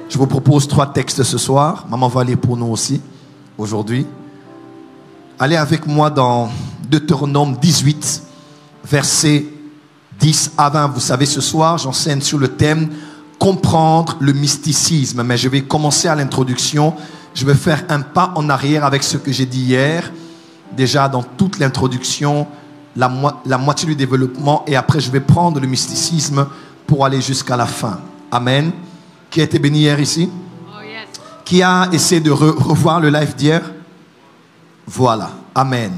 Je vous propose 3 textes ce soir. Maman va lire pour nous aussi, aujourd'hui. Allez avec moi dans Deutéronome 18, versets 10 à 20. Vous savez, ce soir, j'enseigne sur le thème « Comprendre le mysticisme ». Mais je vais commencer à l'introduction. Je vais faire un pas en arrière avec ce que j'ai dit hier. Déjà, dans toute l'introduction, la moitié du développement. Et après, je vais prendre le mysticisme pour aller jusqu'à la fin. Amen. Qui a été béni hier ici? Oh yes. Qui a essayé de revoir le live d'hier? Voilà. Amen.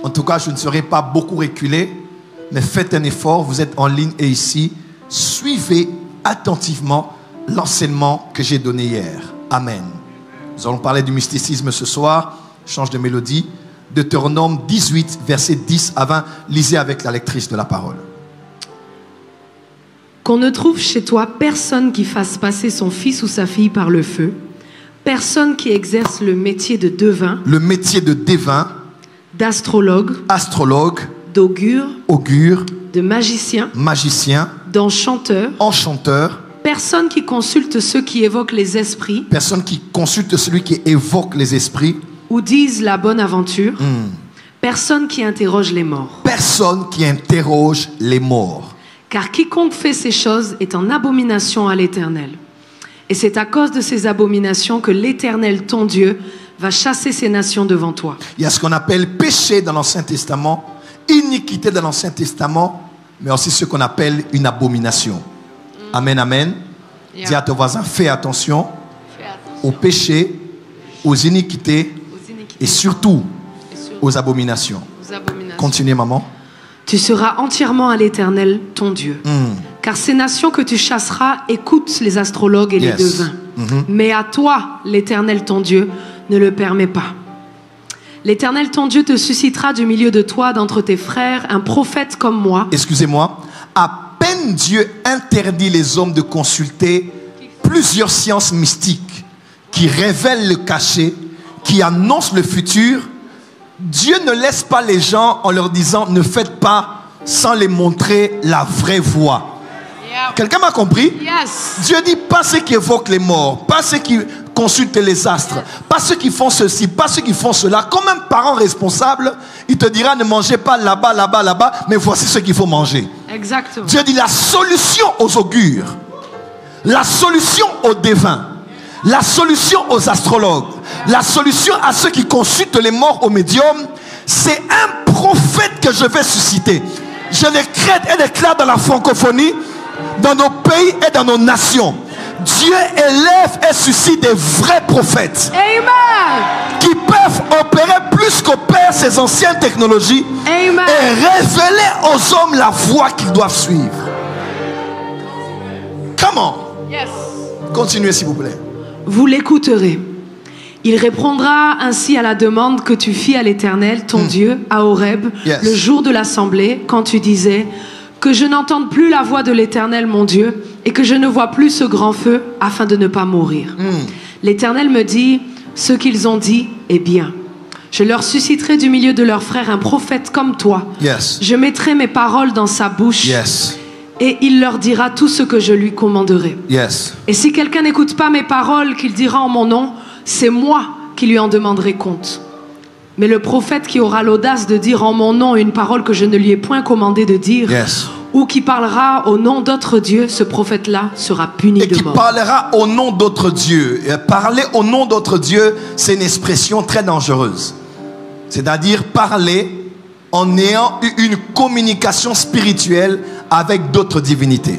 En tout cas, je ne serai pas beaucoup reculé, mais faites un effort. Vous êtes en ligne et ici. Suivez attentivement l'enseignement que j'ai donné hier. Amen. Nous allons parler du mysticisme ce soir. Change de mélodie. Deutéronome 18, versets 10 à 20. Lisez avec la lectrice de la parole. Qu'on ne trouve chez toi personne qui fasse passer son fils ou sa fille par le feu, personne qui exerce le métier de devin, d'astrologue, d'augure, de magicien, d'enchanteur, personne qui consulte ceux qui évoquent les esprits, ou disent la bonne aventure, personne qui interroge les morts. Car quiconque fait ces choses est en abomination à l'Éternel. Et c'est à cause de ces abominations que l'Éternel, ton Dieu, va chasser ces nations devant toi. Il y a ce qu'on appelle péché dans l'Ancien Testament, iniquité dans l'Ancien Testament, mais aussi ce qu'on appelle une abomination. Amen, amen. Yeah. Dis à ton voisin, fais attention aux péchés, aux iniquités et surtout aux abominations. Continuez, maman. Tu seras entièrement à l'Éternel, ton Dieu. Car ces nations que tu chasseras écoutent les astrologues et les devins. Mais à toi, l'Éternel, ton Dieu, ne le permet pas. L'Éternel, ton Dieu, te suscitera du milieu de toi, d'entre tes frères, un prophète comme moi. Excusez-moi. À peine Dieu interdit les hommes de consulter plusieurs sciences mystiques qui révèlent le caché, qui annoncent le futur. Dieu ne laisse pas les gens en leur disant ne faites pas sans les montrer la vraie voie. Yeah. Quelqu'un m'a compris? Yes. Dieu dit pas ceux qui évoquent les morts, pas ceux qui consultent les astres, pas ceux qui font ceci, pas ceux qui font cela. Comme un parent responsable, il te dira ne mangez pas là-bas, là-bas, là-bas, mais voici ce qu'il faut manger. Exactement. Dieu dit la solution aux augures, la solution aux devins, la solution aux astrologues, la solution à ceux qui consultent les morts au médium, c'est un prophète que je vais susciter. Je décrète et déclare dans la francophonie, dans nos pays et dans nos nations. Dieu élève et suscite des vrais prophètes. Amen. Qui peuvent opérer plus qu'opèrent ces anciennes technologies. Amen. Et révéler aux hommes la voie qu'ils doivent suivre. Comment? Yes. Continuez s'il vous plaît. Vous l'écouterez. Il répondra ainsi à la demande que tu fis à l'Éternel, ton Dieu, à Horeb, le jour de l'assemblée, quand tu disais que je n'entende plus la voix de l'Éternel, mon Dieu, et que je ne vois plus ce grand feu, afin de ne pas mourir. L'Éternel me dit, ce qu'ils ont dit est bien. Je leur susciterai du milieu de leurs frères un prophète comme toi. Je mettrai mes paroles dans sa bouche. Et il leur dira tout ce que je lui commanderai. Et si quelqu'un n'écoute pas mes paroles qu'il dira en mon nom, c'est moi qui lui en demanderai compte. Mais le prophète qui aura l'audace de dire en mon nom une parole que je ne lui ai point commandé de dire, ou qui parlera au nom d'autres dieux, ce prophète-là sera puni de mort. Et qui parlera au nom d'autres dieux. Et parler au nom d'autres dieux, c'est une expression très dangereuse. C'est-à-dire parler en ayant eu une communication spirituelle avec d'autres divinités.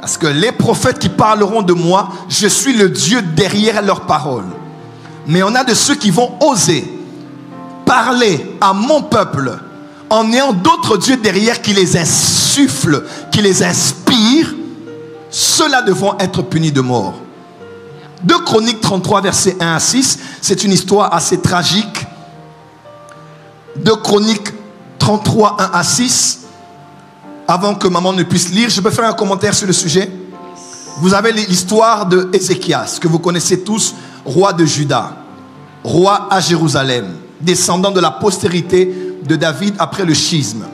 Parce que les prophètes qui parleront de moi, je suis le Dieu derrière leurs paroles. Mais on a de ceux qui vont oser parler à mon peuple en ayant d'autres dieux derrière qui les insufflent, qui les inspirent. Ceux-là devront être punis de mort. 2 Chroniques 33, versets 1 à 6, c'est une histoire assez tragique. 2 Chroniques 33, 1 à 6. Avant que maman ne puisse lire, je peux faire un commentaire sur le sujet. Vous avez l'histoire de Ézéchias, que vous connaissez tous, roi de Juda, roi à Jérusalem, descendant de la postérité de David après le schisme.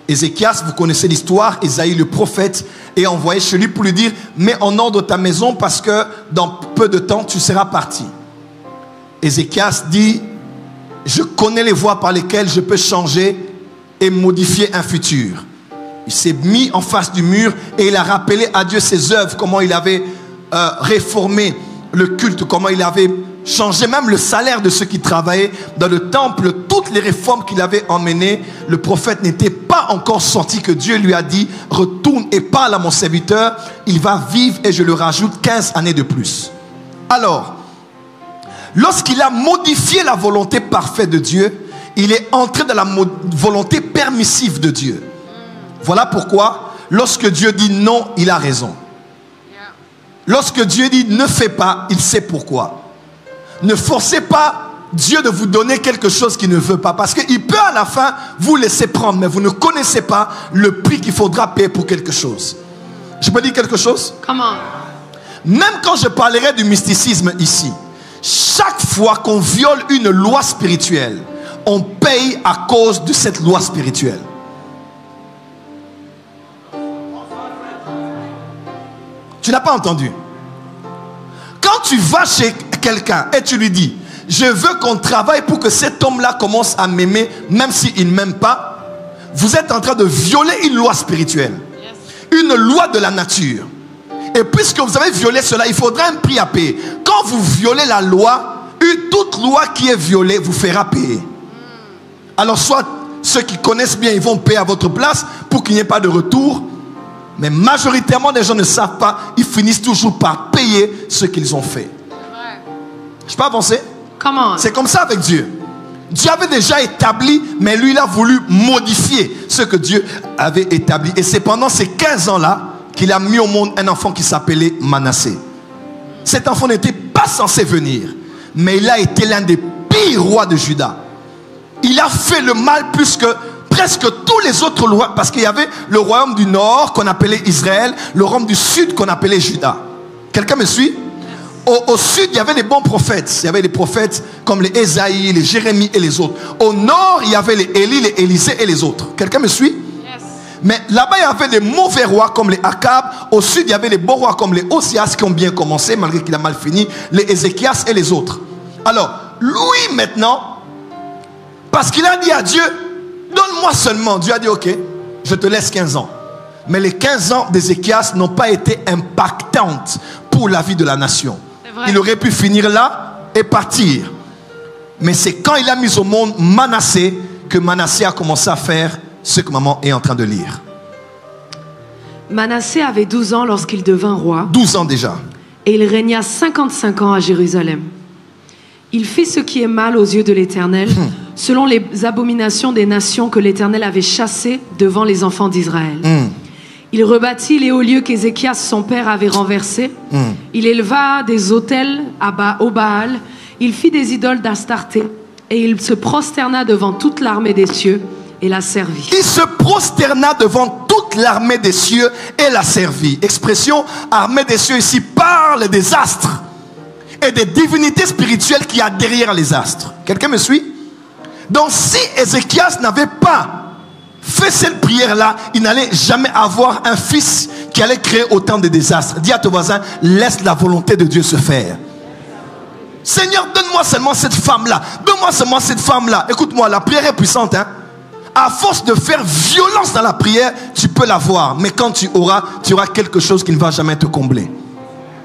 Ézéchias, vous connaissez l'histoire, Ésaïe le prophète est envoyé chez lui pour lui dire « Mets en ordre ta maison parce que dans peu de temps, tu seras parti. » Ézéchias dit « Je connais les voies par lesquelles je peux changer et modifier un futur. » Il s'est mis en face du mur et il a rappelé à Dieu ses œuvres, comment il avait réformé le culte, comment il avait changé même le salaire de ceux qui travaillaient dans le temple, toutes les réformes qu'il avait emmenées. Le prophète n'était pas encore sorti que Dieu lui a dit « Retourne et parle à mon serviteur, il va vivre et je le rajoute 15 années de plus. » Alors, lorsqu'il a modifié la volonté parfaite de Dieu, il est entré dans la volonté permissive de Dieu. Voilà pourquoi, lorsque Dieu dit non, il a raison. Lorsque Dieu dit ne fais pas, il sait pourquoi. Ne forcez pas Dieu de vous donner quelque chose qu'il ne veut pas. Parce qu'il peut à la fin vous laisser prendre, mais vous ne connaissez pas le prix qu'il faudra payer pour quelque chose. Je peux dire quelque chose? Comment? Même quand je parlerai du mysticisme ici, chaque fois qu'on viole une loi spirituelle, on paye à cause de cette loi spirituelle. Tu n'as pas entendu? Quand tu vas chez quelqu'un et tu lui dis « Je veux qu'on travaille pour que cet homme-là commence à m'aimer, même s'il ne m'aime pas », vous êtes en train de violer une loi spirituelle, une loi de la nature. Et puisque vous avez violé cela, il faudra un prix à payer. Quand vous violez la loi, toute loi qui est violée vous fera payer. Alors soit ceux qui connaissent bien, ils vont payer à votre place pour qu'il n'y ait pas de retour. Mais majoritairement, les gens ne savent pas. Ils finissent toujours par payer ce qu'ils ont fait. Je peux avancer? Comment? C'est comme ça avec Dieu. Dieu avait déjà établi, mais lui, il a voulu modifier ce que Dieu avait établi. Et c'est pendant ces 15 ans-là qu'il a mis au monde un enfant qui s'appelait Manassé. Cet enfant n'était pas censé venir, mais il a été l'un des pires rois de Juda. Il a fait le mal plus que presque tous les autres rois, parce qu'il y avait le royaume du nord qu'on appelait Israël, le royaume du sud qu'on appelait Juda. Quelqu'un me suit? Au sud, il y avait les bons prophètes. Il y avait des prophètes comme les Ésaïe, les Jérémie et les autres. Au nord, il y avait les Élie, les Élisée et les autres. Quelqu'un me suit? Yes. Mais là-bas, il y avait des mauvais rois comme les Akab. Au sud, il y avait les bons rois comme les Osias qui ont bien commencé, malgré qu'il a mal fini, les Ézéchias et les autres. Alors, lui maintenant, parce qu'il a dit à Dieu, donne-moi seulement. Dieu a dit, ok, je te laisse 15 ans. Mais les 15 ans d'Ézéchias n'ont pas été impactantes pour la vie de la nation. Il aurait pu finir là et partir. Mais c'est quand il a mis au monde Manassé que Manassé a commencé à faire ce que maman est en train de lire. Manassé avait 12 ans lorsqu'il devint roi. 12 ans déjà. Et il régna 55 ans à Jérusalem. Il fit ce qui est mal aux yeux de l'Éternel, selon les abominations des nations que l'Éternel avait chassées devant les enfants d'Israël. Il rebâtit les hauts lieux qu'Ézéchias, son père, avait renversés. Il éleva des autels au Baal. Il fit des idoles d'Astarté. Et il se prosterna devant toute l'armée des cieux et la servit. Il se prosterna devant toute l'armée des cieux et la servit. Expression armée des cieux ici parle des astres et des divinités spirituelles qu'il y a derrière les astres. Quelqu'un me suit? Donc si Ézéchias n'avait pas fait cette prière-là, il n'allait jamais avoir un fils qui allait créer autant de désastres. Dis à ton voisin, laisse la volonté de Dieu se faire. Seigneur, donne-moi seulement cette femme-là. Donne-moi seulement cette femme-là. Écoute-moi, la prière est puissante, hein? À force de faire violence dans la prière, tu peux l'avoir. Mais quand tu auras quelque chose qui ne va jamais te combler.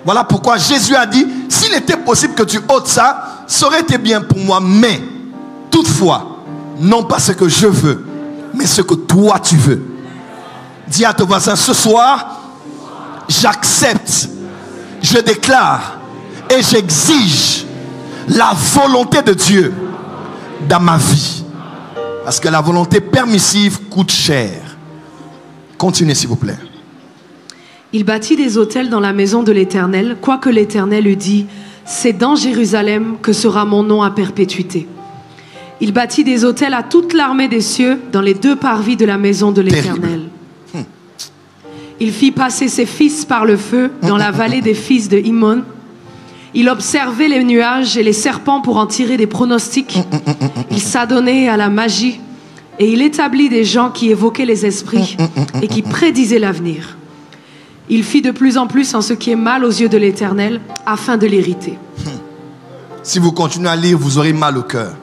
Voilà pourquoi Jésus a dit, s'il était possible que tu ôtes ça, ça aurait été bien pour moi. Mais, toutefois, non pas ce que je veux, mais ce que toi tu veux. Dis à ton voisin, ce soir, j'accepte, je déclare et j'exige la volonté de Dieu dans ma vie. Parce que la volonté permissive coûte cher. Continuez s'il vous plaît. Il bâtit des autels dans la maison de l'Éternel, quoique l'Éternel eût dit, c'est dans Jérusalem que sera mon nom à perpétuité. Il bâtit des autels à toute l'armée des cieux dans les 2 parvis de la maison de l'Éternel. Il fit passer ses fils par le feu dans la vallée des fils de Himmon. Il observait les nuages et les serpents pour en tirer des pronostics. Il s'adonnait à la magie Et il établit des gens qui évoquaient les esprits et qui prédisaient l'avenir. Il fit de plus en plus en ce qui est mal aux yeux de l'Éternel, afin de l'irriter. Si vous continuez à lire, vous aurez mal au cœur.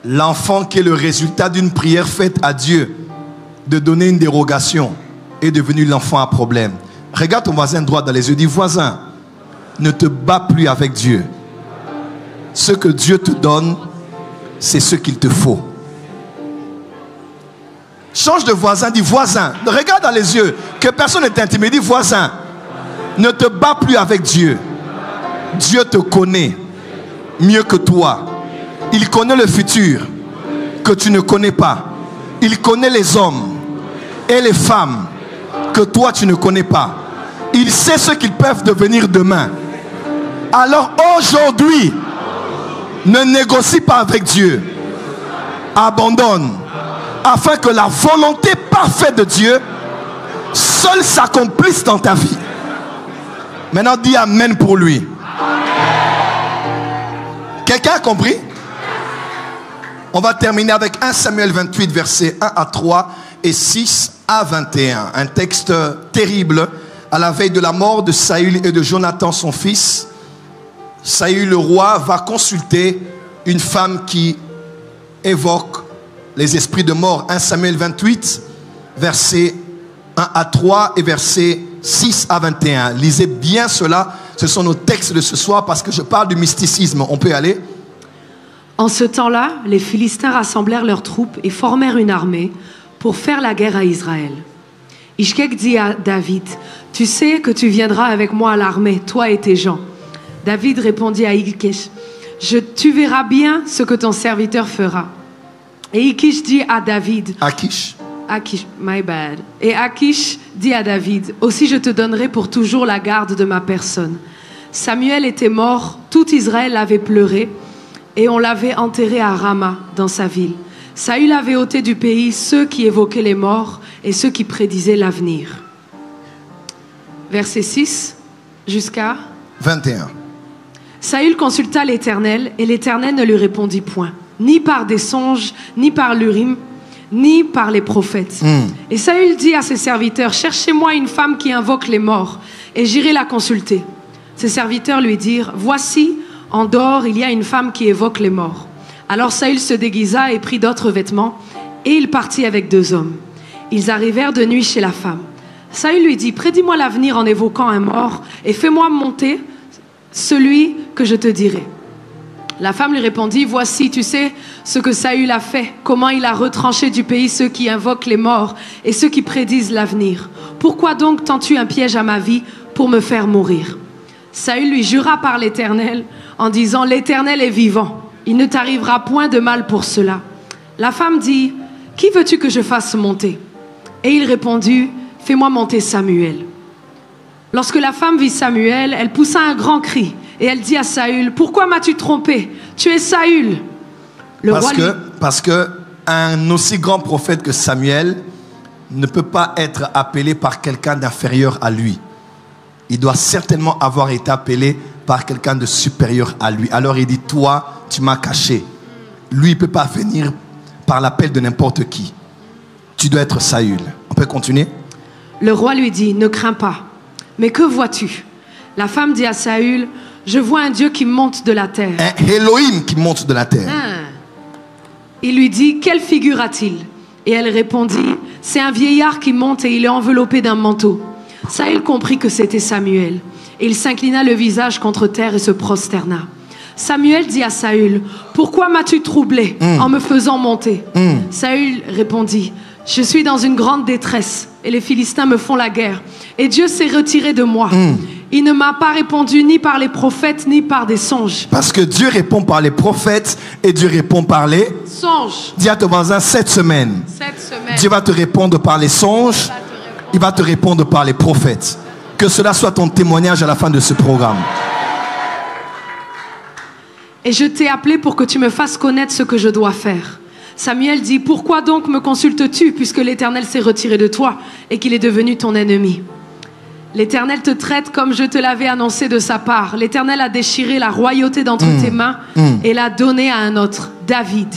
L'enfant qui est le résultat d'une prière faite à Dieu, de donner une dérogation, est devenu l'enfant à problème. Regarde ton voisin droit dans les yeux, dis: voisin, ne te bats plus avec Dieu. Ce que Dieu te donne, c'est ce qu'il te faut. Change de voisin, dis: voisin. Regarde dans les yeux, que personne n'est intimidé. Dis: voisin, ne te bats plus avec Dieu. Dieu te connaît mieux que toi. Il connaît le futur que tu ne connais pas. Il connaît les hommes et les femmes que toi tu ne connais pas. Il sait ce qu'ils peuvent devenir demain. Alors aujourd'hui, ne négocie pas avec Dieu. Abandonne, afin que la volonté parfaite de Dieu seule s'accomplisse dans ta vie. Maintenant, dis amen pour lui. Quelqu'un a compris? On va terminer avec 1 Samuel 28, versets 1 à 3 et 6 à 21. Un texte terrible. À la veille de la mort de Saül et de Jonathan, son fils, Saül le roi va consulter une femme qui évoque les esprits de mort. 1 Samuel 28, versets 1 à 3 et versets 6 à 21. Lisez bien cela. Ce sont nos textes de ce soir parce que je parle du mysticisme. On peut y aller. En ce temps-là, les Philistins rassemblèrent leurs troupes et formèrent une armée pour faire la guerre à Israël. Ishkek dit à David: « Tu sais que tu viendras avec moi à l'armée, toi et tes gens. » David répondit à Ikish: « Tu verras bien ce que ton serviteur fera. » Et Ikish dit à David... Akish, my bad. Et Akish dit à David: « Aussi je te donnerai pour toujours la garde de ma personne. » Samuel était mort, tout Israël avait pleuré, et on l'avait enterré à Rama, dans sa ville. Saül avait ôté du pays ceux qui évoquaient les morts et ceux qui prédisaient l'avenir. Verset 6 jusqu'à 21. Saül consulta l'Éternel, et l'Éternel ne lui répondit point, ni par des songes, ni par l'Urim, ni par les prophètes. Et Saül dit à ses serviteurs: « Cherchez-moi une femme qui invoque les morts, et j'irai la consulter. » Ses serviteurs lui dirent: « Voici, en dehors, il y a une femme qui évoque les morts. » Alors Saül se déguisa et prit d'autres vêtements, et il partit avec 2 hommes. Ils arrivèrent de nuit chez la femme. Saül lui dit: « Prédis-moi l'avenir en évoquant un mort, et fais-moi monter celui que je te dirai. » La femme lui répondit: « Voici, tu sais ce que Saül a fait, comment il a retranché du pays ceux qui invoquent les morts et ceux qui prédisent l'avenir. Pourquoi donc tends-tu un piège à ma vie pour me faire mourir ?» Saül lui jura par l'Éternel en disant: « L'Éternel est vivant, il ne t'arrivera point de mal pour cela. » La femme dit: « Qui veux-tu que je fasse monter ?» Et il répondit: « Fais-moi monter Samuel. » Lorsque la femme vit Samuel, elle poussa un grand cri et elle dit à Saül: « Pourquoi m'as-tu trompé? Tu es Saül. » Parce que un aussi grand prophète que Samuel ne peut pas être appelé par quelqu'un d'inférieur à lui. Il doit certainement avoir été appelé par quelqu'un de supérieur à lui. Alors il dit: « Toi, tu m'as caché. » Lui, il ne peut pas venir par l'appel de n'importe qui. Tu dois être Saül. On peut continuer? Le roi lui dit: « Ne crains pas. Mais que vois-tu » La femme dit à Saül: « Je vois un Dieu qui monte de la terre. » Un Elohim qui monte de la terre. Il lui dit: « Quelle figure a-t-il » Et elle répondit: « C'est un vieillard qui monte et il est enveloppé d'un manteau. » Saül comprit que c'était Samuel. Et il s'inclina le visage contre terre et se prosterna. Samuel dit à Saül: « Pourquoi m'as-tu troublé en me faisant monter ?» Saül répondit: « Je suis dans une grande détresse et les Philistins me font la guerre. Et Dieu s'est retiré de moi. Il ne m'a pas répondu ni par les prophètes ni par des songes. » Parce que Dieu répond par les prophètes et Dieu répond par les songes. Dis à ton voisin: cette semaine, Dieu va te répondre par les songes. Il va te répondre par les prophètes. Que cela soit ton témoignage à la fin de ce programme. Et je t'ai appelé pour que tu me fasses connaître ce que je dois faire. Samuel dit: « Pourquoi donc me consultes-tu, puisque l'Éternel s'est retiré de toi et qu'il est devenu ton ennemi? L'Éternel te traite comme je te l'avais annoncé de sa part. L'Éternel a déchiré la royauté d'entre tes mains et l'a donnée à un autre, David.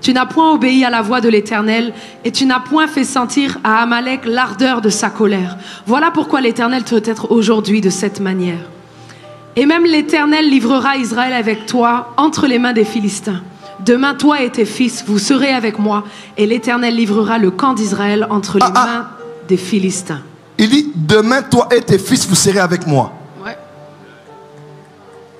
Tu n'as point obéi à la voix de l'Éternel et tu n'as point fait sentir à Amalek l'ardeur de sa colère. Voilà pourquoi l'Éternel te traite aujourd'hui de cette manière. Et même l'Éternel livrera Israël avec toi entre les mains des Philistins. Demain, toi et tes fils, vous serez avec moi et l'Éternel livrera le camp d'Israël entre les mains des Philistins. Il dit, demain, toi et tes fils, vous serez avec moi. Ouais.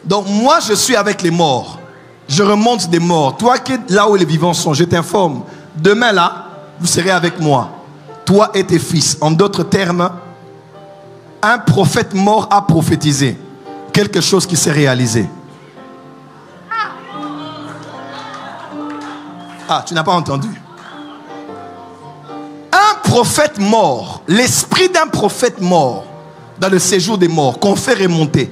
Donc moi, je suis avec les morts. Je remonte des morts. Toi qui es là où les vivants sont, je t'informe. Demain là, vous serez avec moi. Toi et tes fils. En d'autres termes, un prophète mort a prophétisé quelque chose qui s'est réalisé. Ah, tu n'as pas entendu? Un prophète mort, l'esprit d'un prophète mort dans le séjour des morts qu'on fait remonter,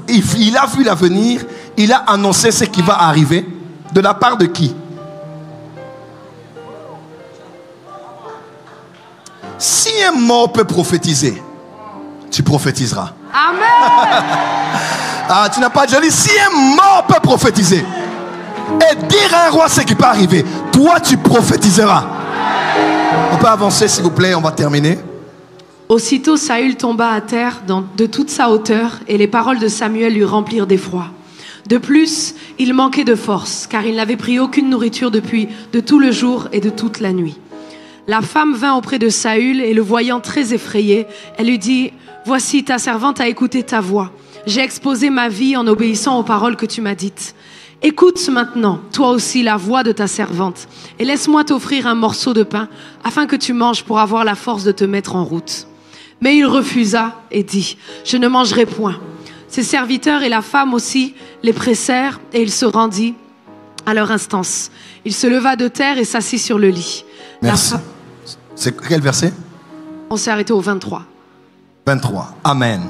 il a vu l'avenir. Il a annoncé ce qui va arriver. De la part de qui? Si un mort peut prophétiser, tu prophétiseras. Amen. Ah, tu n'as pas déjà dit, si un mort peut prophétiser et dire à un roi ce qui peut arriver, toi tu prophétiseras. On peut avancer s'il vous plaît, on va terminer. Aussitôt Saül tomba à terre de toute sa hauteur et les paroles de Samuel lui remplirent d'effroi. De plus, il manquait de force, car il n'avait pris aucune nourriture depuis de tout le jour et de toute la nuit. La femme vint auprès de Saül et le voyant très effrayé, elle lui dit « Voici, ta servante a écouté ta voix. J'ai exposé ma vie en obéissant aux paroles que tu m'as dites. Écoute maintenant, toi aussi, la voix de ta servante, et laisse-moi t'offrir un morceau de pain, afin que tu manges pour avoir la force de te mettre en route. » Mais il refusa et dit « Je ne mangerai point. » Ses serviteurs et la femme aussi les pressèrent et il se rendit à leur instance. Il se leva de terre et s'assit sur le lit. Merci. C'est quel verset? On s'est arrêté au 23. 23. Amen.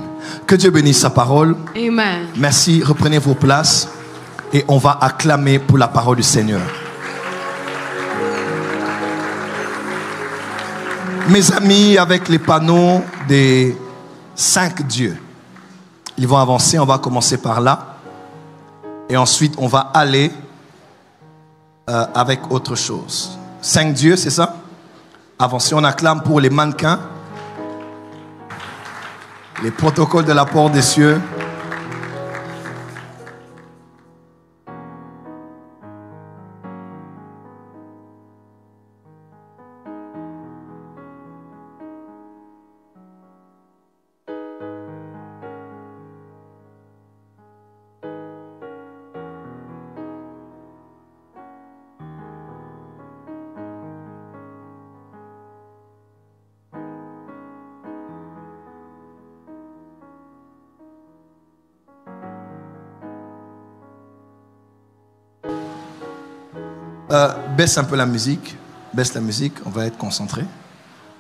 Que Dieu bénisse sa parole. Amen. Merci. Reprenez vos places et on va acclamer pour la parole du Seigneur. Mes amis, avec les panneaux des 5 dieux, ils vont avancer, on va commencer par là. Et ensuite, on va aller avec autre chose. 5 dieux, c'est ça? Avancez, on acclame pour les mannequins. Les protocoles de la porte des cieux. Baisse un peu la musique. Baisse la musique, on va être concentré.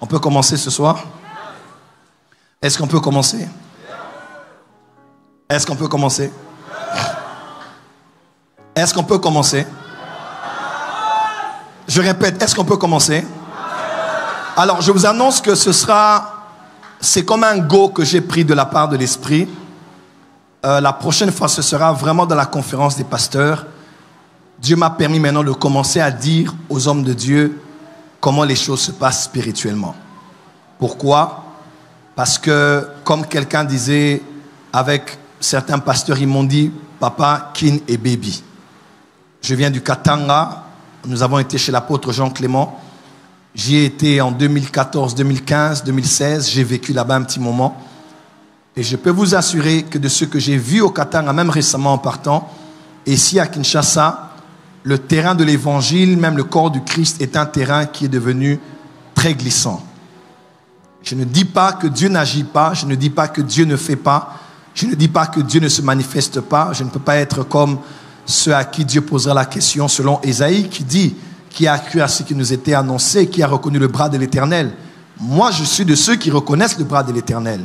On peut commencer ce soir? Est-ce qu'on peut commencer? Est-ce qu'on peut commencer? Est-ce qu'on peut commencer? Je répète, est-ce qu'on peut commencer? Alors, je vous annonce que c'est comme un go que j'ai pris de la part de l'Esprit. La prochaine fois, ce sera vraiment dans la conférence des pasteurs. Dieu m'a permis maintenant de commencer à dire aux hommes de Dieu comment les choses se passent spirituellement. Pourquoi? Parce que, comme quelqu'un disait, avec certains pasteurs, ils m'ont dit, papa, kin et baby. Je viens du Katanga. Nous avons été chez l'apôtre Jean Clément. J'y ai été en 2014, 2015, 2016. J'ai vécu là-bas un petit moment. Et je peux vous assurer que de ce que j'ai vu au Katanga, même récemment en partant, et ici à Kinshasa, le terrain de l'évangile, même le corps du Christ, est un terrain qui est devenu très glissant. Je ne dis pas que Dieu n'agit pas, je ne dis pas que Dieu ne fait pas, je ne dis pas que Dieu ne se manifeste pas. Je ne peux pas être comme ceux à qui Dieu posera la question selon Ésaïe qui dit, qui a cru à ce qui nous était annoncé, qui a reconnu le bras de l'Éternel. Moi, je suis de ceux qui reconnaissent le bras de l'Éternel.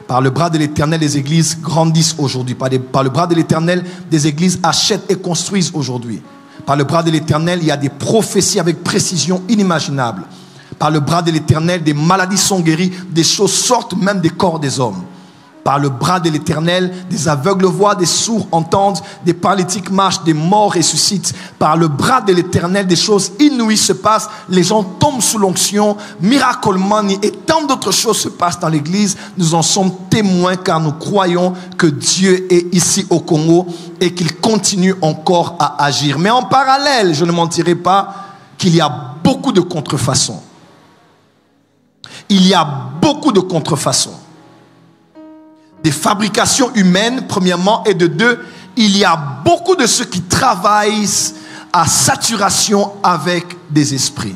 Par le bras de l'Éternel, les églises grandissent aujourd'hui. Par le bras de l'Éternel, des églises achètent et construisent aujourd'hui. Par le bras de l'Éternel, il y a des prophéties avec précision inimaginable. Par le bras de l'Éternel, des maladies sont guéries, des choses sortent même des corps des hommes. Par le bras de l'Éternel, des aveugles voient, des sourds entendent, des paralytiques marchent, des morts ressuscitent. Par le bras de l'Éternel, des choses inouïes se passent. Les gens tombent sous l'onction. Miracle Money et tant d'autres choses se passent dans l'Église. Nous en sommes témoins car nous croyons que Dieu est ici au Congo et qu'il continue encore à agir. Mais en parallèle, je ne mentirai pas qu'il y a beaucoup de contrefaçons. Il y a beaucoup de contrefaçons. Des fabrications humaines, premièrement, et de deux, il y a beaucoup de ceux qui travaillent à saturation avec des esprits.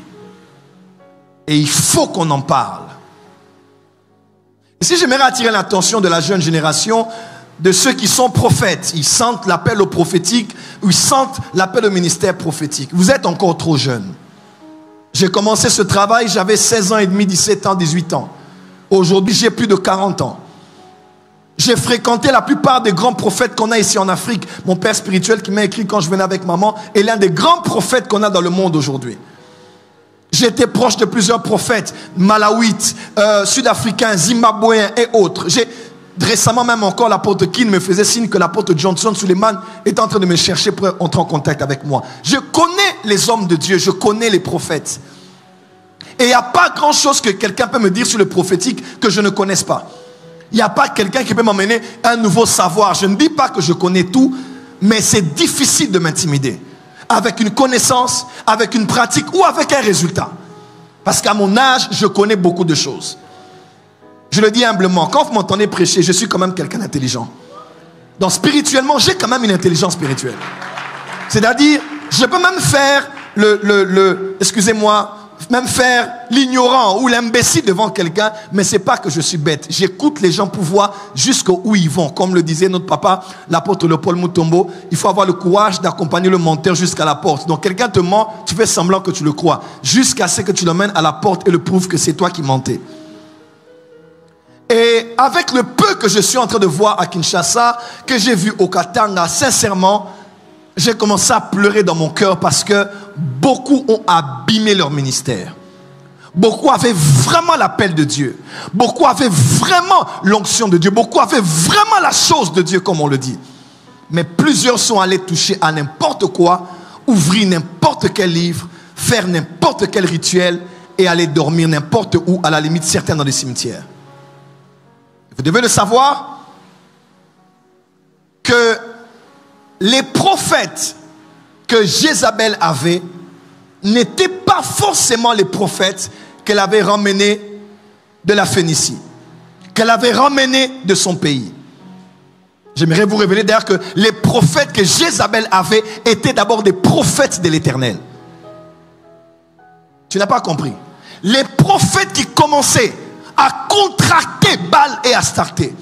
Et il faut qu'on en parle. Ici, j'aimerais attirer l'attention de la jeune génération, de ceux qui sont prophètes. Ils sentent l'appel au prophétique, ou ils sentent l'appel au ministère prophétique. Vous êtes encore trop jeunes. J'ai commencé ce travail, j'avais 16 ans et demi, 17 ans, 18 ans. Aujourd'hui, j'ai plus de 40 ans. J'ai fréquenté la plupart des grands prophètes qu'on a ici en Afrique. Mon père spirituel qui m'a écrit quand je venais avec maman est l'un des grands prophètes qu'on a dans le monde aujourd'hui. J'étais proche de plusieurs prophètes, malawites, sud-africains, zimbabwéens et autres. Récemment même encore, l'apôtre Kin me faisait signe que l'apôtre Johnson Suleiman est en train de me chercher pour entrer en contact avec moi. Je connais les hommes de Dieu, je connais les prophètes. Et il n'y a pas grand chose que quelqu'un peut me dire sur le prophétique que je ne connaisse pas. Il n'y a pas quelqu'un qui peut m'emmener un nouveau savoir. Je ne dis pas que je connais tout, mais c'est difficile de m'intimider. Avec une connaissance, avec une pratique ou avec un résultat. Parce qu'à mon âge, je connais beaucoup de choses. Je le dis humblement, quand vous m'entendez prêcher, je suis quand même quelqu'un d'intelligent. Donc spirituellement, j'ai quand même une intelligence spirituelle. C'est-à-dire, je peux même faire excusez-moi, même faire l'ignorant ou l'imbécile devant quelqu'un, mais c'est pas que je suis bête. J'écoute les gens pour voir jusqu'où ils vont. Comme le disait notre papa, l'apôtre Paul Mutombo, il faut avoir le courage d'accompagner le menteur jusqu'à la porte. Donc quelqu'un te ment, tu fais semblant que tu le crois, jusqu'à ce que tu l'emmènes à la porte et le prouves que c'est toi qui mentais. Et avec le peu que je suis en train de voir à Kinshasa, que j'ai vu au Katanga, sincèrement, j'ai commencé à pleurer dans mon cœur parce que beaucoup ont abîmé leur ministère. Beaucoup avaient vraiment l'appel de Dieu. Beaucoup avaient vraiment l'onction de Dieu. Beaucoup avaient vraiment la chose de Dieu, comme on le dit. Mais plusieurs sont allés toucher à n'importe quoi, ouvrir n'importe quel livre, faire n'importe quel rituel et aller dormir n'importe où, à la limite certains dans des cimetières. Vous devez le savoir que les prophètes que Jézabel avait n'étaient pas forcément les prophètes qu'elle avait ramenés de la Phénicie, qu'elle avait ramenés de son pays. J'aimerais vous révéler d'ailleurs que les prophètes que Jézabel avait étaient d'abord des prophètes de l'Éternel. Tu n'as pas compris. Les prophètes qui commençaient à contracter Baal et Astarté,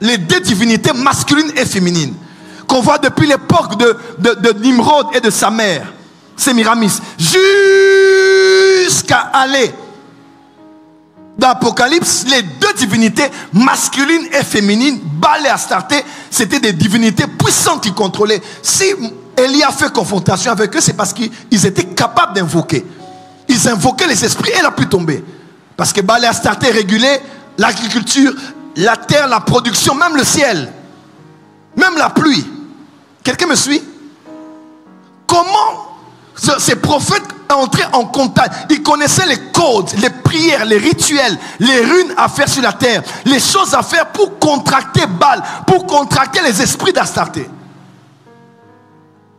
les deux divinités masculines et féminines, qu'on voit depuis l'époque de Nimrod et de sa mère, Sémiramis, jusqu'à aller dans l'Apocalypse, les deux divinités masculines et féminines, Baal et Astarté, c'était des divinités puissantes qui contrôlaient. Si Élie a fait confrontation avec eux, c'est parce qu'ils étaient capables d'invoquer. Ils invoquaient les esprits et elle a pu tomber. Parce que Baal et Astarté régulaient l'agriculture, la terre, la production, même le ciel, même la pluie. Quelqu'un me suit? Comment ces prophètes entraient en contact? Ils connaissaient les codes, les prières, les rituels, les runes à faire sur la terre, les choses à faire pour contracter Baal, pour contracter les esprits d'Astarté.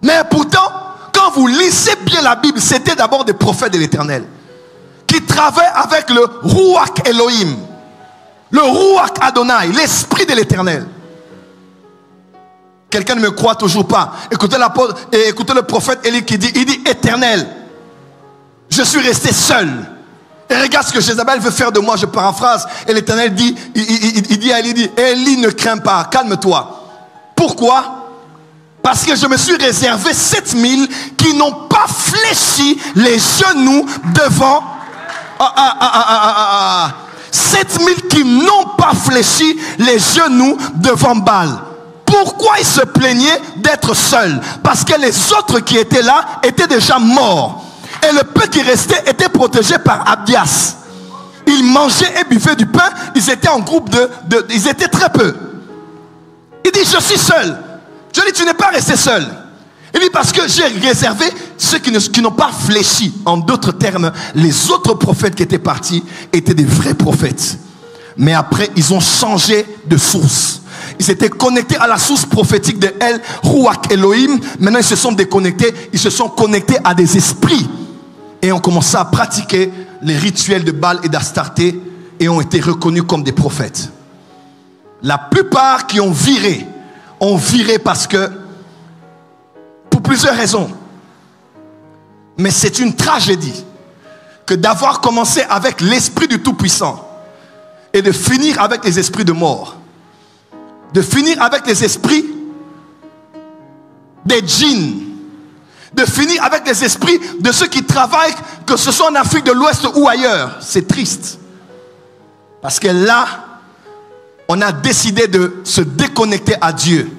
Mais pourtant, quand vous lisez bien la Bible, c'était d'abord des prophètes de l'Éternel qui travaillaient avec le Ruach Elohim, le Ruach Adonai, l'esprit de l'Éternel. Quelqu'un ne me croit toujours pas. Écoutez l'apôtre et écoutez le prophète Élie qui dit, il dit Éternel, je suis resté seul. Et regarde ce que Jézabel veut faire de moi, je paraphrase. Et l'Éternel dit, il dit à Élie, Élie ne crains pas, calme-toi. Pourquoi? Parce que je me suis réservé 7000 qui n'ont pas fléchi les genoux devant 7000 qui n'ont pas fléchi les genoux devant Baal. Pourquoi ils se plaignaient d'être seuls? Parce que les autres qui étaient là étaient déjà morts. Et le peu qui restait était protégé par Abdias. Ils mangeaient et buvaient du pain. Ils étaient en groupe ils étaient très peu. Il dit, je suis seul. Je dis, tu n'es pas resté seul. Il dit, parce que j'ai réservé ceux qui n'ont pas fléchi. En d'autres termes, les autres prophètes qui étaient partis étaient des vrais prophètes. Mais après, ils ont changé de source. Ils s'étaient connectés à la source prophétique de El Ruach Elohim. Maintenant, ils se sont déconnectés. Ils se sont connectés à des esprits. Et ont commencé à pratiquer les rituels de Baal et d'Astarté. Et ont été reconnus comme des prophètes. La plupart qui ont viré parce que, pour plusieurs raisons. Mais c'est une tragédie que d'avoir commencé avec l'esprit du Tout-Puissant et de finir avec les esprits de mort. De finir avec les esprits des djinns. De finir avec les esprits de ceux qui travaillent, que ce soit en Afrique de l'Ouest ou ailleurs. C'est triste. Parce que là, on a décidé de se déconnecter à Dieu.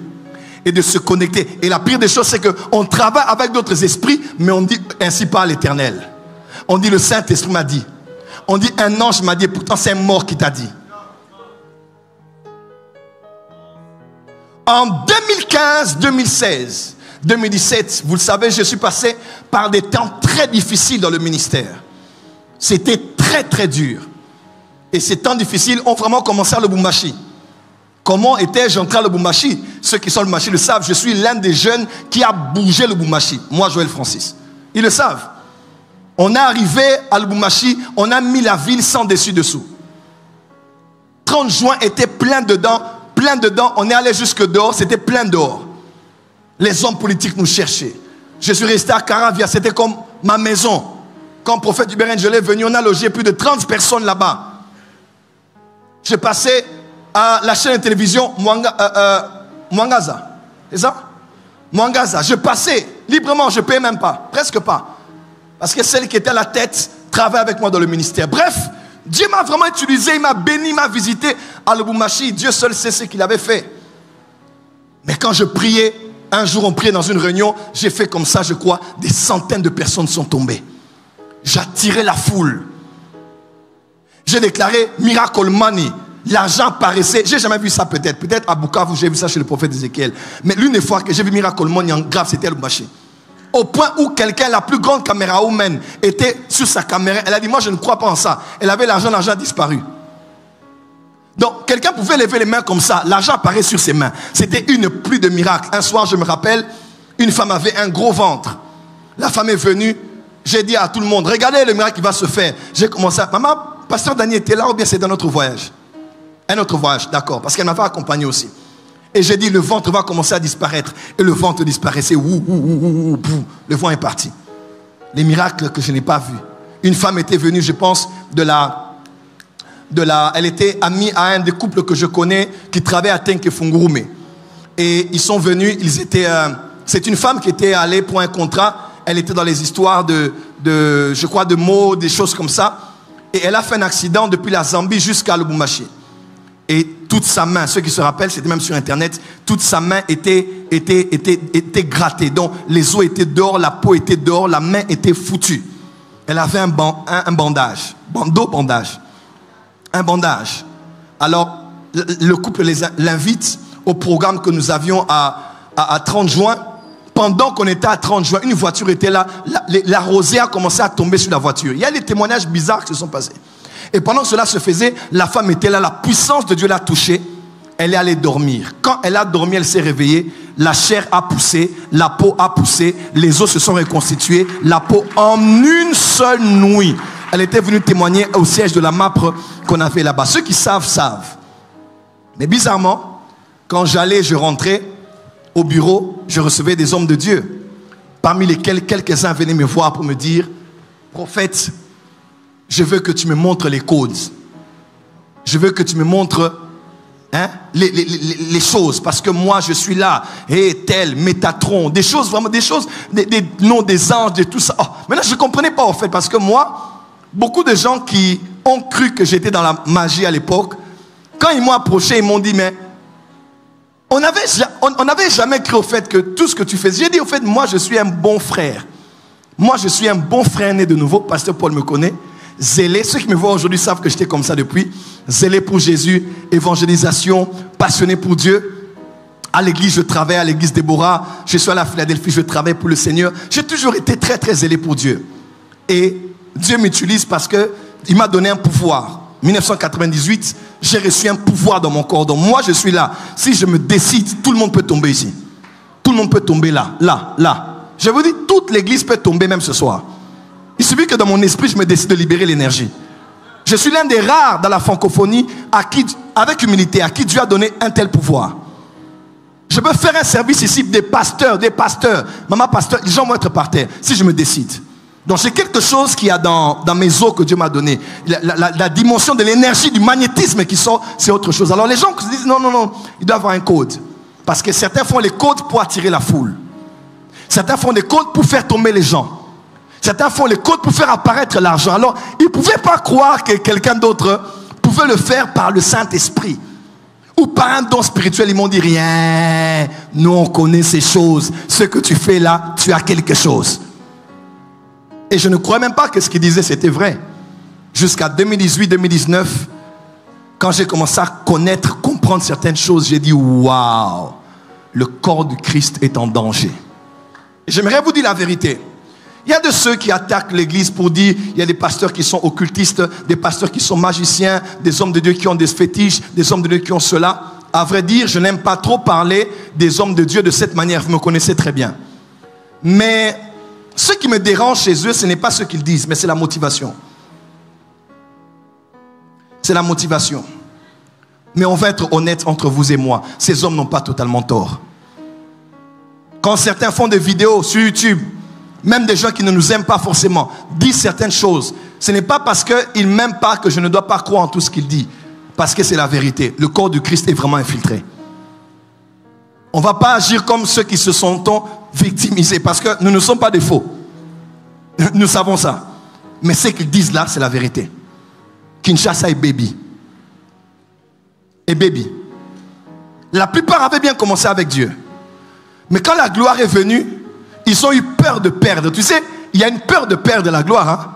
Et de se connecter. Et la pire des choses, c'est qu'on travaille avec d'autres esprits, mais on dit ainsi par l'Éternel. On dit le Saint-Esprit m'a dit. On dit un ange m'a dit, pourtant c'est un mort qui t'a dit. En 2015, 2016, 2017, vous le savez, je suis passé par des temps très difficiles dans le ministère. C'était très très dur. Et ces temps difficiles ont vraiment commencé à Lubumbashi. Comment étais-je entré à Lubumbashi? Ceux qui sont à Lubumbashi le savent, je suis l'un des jeunes qui a bougé Lubumbashi. Moi, Joël Francis. Ils le savent. On est arrivé à Lubumbashi, on a mis la ville sans dessus-dessous. 30 juin était plein dedans, on est allé jusque dehors, c'était plein dehors. Les hommes politiques nous cherchaient. Je suis resté à Caravia, c'était comme ma maison. Quand le prophète Hubert Angel est venu, on a logé plus de 30 personnes là-bas. J'ai passé à la chaîne de télévision Mwangaza. C'est ça? Mwangaza. Je passais librement, je ne payais même pas, presque pas. Parce que celle qui était à la tête travaillait avec moi dans le ministère. Bref, Dieu m'a vraiment utilisé, il m'a béni, il m'a visité à Lubumbashi. Dieu seul sait ce qu'il avait fait. Mais quand je priais, un jour on priait dans une réunion, j'ai fait comme ça, je crois, des centaines de personnes sont tombées. J'attirais la foule. J'ai déclaré Miracle Money. L'argent paraissait. J'ai jamais vu ça peut-être. Peut-être à Bukavu, j'ai vu ça chez le prophète Ézéchiel. Mais l'une des fois que j'ai vu Miracle Money en grave, c'était à Lubumbashi. Au point où quelqu'un, la plus grande caméra humaine, était sur sa caméra. Elle a dit, moi je ne crois pas en ça. Elle avait l'argent a disparu. Donc quelqu'un pouvait lever les mains comme ça. L'argent apparaît sur ses mains. C'était une pluie de miracles. Un soir, je me rappelle, une femme avait un gros ventre. La femme est venue. J'ai dit à tout le monde, regardez le miracle qui va se faire. J'ai commencé à... Maman, pasteur Daniel était là ou bien c'est dans notre voyage? Un autre voyage, d'accord. Parce qu'elle m'avait accompagné aussi. Et j'ai dit, le ventre va commencer à disparaître. Et le ventre disparaissait. Le vent est parti. Les miracles que je n'ai pas vus. Une femme était venue, je pense, elle était amie à un des couples que je connais qui travaillait à Tenke Fungurume. Et ils sont venus, c'est une femme qui était allée pour un contrat. Elle était dans les histoires je crois, de mots, des choses comme ça. Et elle a fait un accident depuis la Zambie jusqu'à Lubumbashi. Et toute sa main, ceux qui se rappellent, c'était même sur Internet, toute sa main était grattée. Donc les os étaient dehors, la peau était dehors, la main était foutue. Elle avait un bandage. Un bandage. Alors, le couple l'invite au programme que nous avions à 30 juin. Pendant qu'on était à 30 juin, une voiture était là. La rosée a commencé à tomber sur la voiture. Il y a des témoignages bizarres qui se sont passés. Et pendant que cela se faisait, la femme était là. La puissance de Dieu l'a touchée. Elle est allée dormir. Quand elle a dormi, elle s'est réveillée. La chair a poussé. La peau a poussé. Les os se sont reconstitués. La peau en une seule nuit. Elle était venue témoigner au siège de la MAPRE qu'on avait là-bas. Ceux qui savent, savent. Mais bizarrement, quand je rentrais au bureau, je recevais des hommes de Dieu. Parmi lesquels quelques-uns venaient me voir pour me dire, prophète, je veux que tu me montres les codes. Je veux que tu me montres les choses. Parce que moi, je suis là. Tel, Métatron. Des choses, vraiment, des choses, des noms des anges, de tout ça. Oh, maintenant, je ne comprenais pas, en fait. Parce que moi, beaucoup de gens qui ont cru que j'étais dans la magie à l'époque, quand ils m'ont approché, ils m'ont dit, mais on n'avait jamais cru au fait que tout ce que tu fais. J'ai dit, au fait, moi, je suis un bon frère. Moi, je suis un bon frère né de nouveau. Pasteur Paul me connaît. Zélé, ceux qui me voient aujourd'hui savent que j'étais comme ça depuis. Zélé pour Jésus, évangélisation, passionné pour Dieu. À l'église, je travaille, à l'église Déborah. Je suis à la Philadelphie, je travaille pour le Seigneur. J'ai toujours été très, très zélé pour Dieu. Et Dieu m'utilise parce qu'il m'a donné un pouvoir. 1998, j'ai reçu un pouvoir dans mon corps. Donc moi, je suis là. Si je me décide, tout le monde peut tomber ici. Tout le monde peut tomber là, là, là. Je vous dis, toute l'église peut tomber même ce soir. Il suffit que dans mon esprit, je me décide de libérer l'énergie. Je suis l'un des rares dans la francophonie à qui, avec humilité, à qui Dieu a donné un tel pouvoir. Je peux faire un service ici des pasteurs. Maman pasteur, les gens vont être par terre si je me décide. Donc c'est quelque chose qu'il y a dans mes os que Dieu m'a donné. La dimension de l'énergie, du magnétisme qui sort, c'est autre chose. Alors les gens se disent non, il doit avoir un code. Parce que certains font les codes pour attirer la foule. Certains font des codes pour faire tomber les gens. Certains font les codes pour faire apparaître l'argent. Alors ils ne pouvaient pas croire que quelqu'un d'autre pouvait le faire par le Saint-Esprit. Ou par un don spirituel. Ils m'ont dit rien. Nous on connaît ces choses. Ce que tu fais là, tu as quelque chose. Et je ne croyais même pas que ce qu'il disait c'était vrai. Jusqu'à 2018-2019, quand j'ai commencé à connaître, comprendre certaines choses, j'ai dit waouh, le corps du Christ est en danger. Et j'aimerais vous dire la vérité. Il y a de ceux qui attaquent l'église pour dire il y a des pasteurs qui sont occultistes, des pasteurs qui sont magiciens, des hommes de Dieu qui ont des fétiches, des hommes de Dieu qui ont cela. À vrai dire, je n'aime pas trop parler des hommes de Dieu de cette manière. Vous me connaissez très bien. Mais ce qui me dérange chez eux, ce n'est pas ce qu'ils disent, mais c'est la motivation. C'est la motivation. Mais on va être honnête entre vous et moi. Ces hommes n'ont pas totalement tort. Quand certains font des vidéos sur YouTube, même des gens qui ne nous aiment pas forcément, disent certaines choses, ce n'est pas parce qu'ils ne m'aiment pas que je ne dois pas croire en tout ce qu'ils disent. Parce que c'est la vérité. Le corps du Christ est vraiment infiltré. On ne va pas agir comme ceux qui se sont victimisés. Parce que nous ne sommes pas des faux. Nous savons ça. Mais ce qu'ils disent là, c'est la vérité. Kinshasa est baby. Et baby. La plupart avaient bien commencé avec Dieu. Mais quand la gloire est venue, ils ont eu peur de perdre. Tu sais, il y a une peur de perdre la gloire. Hein?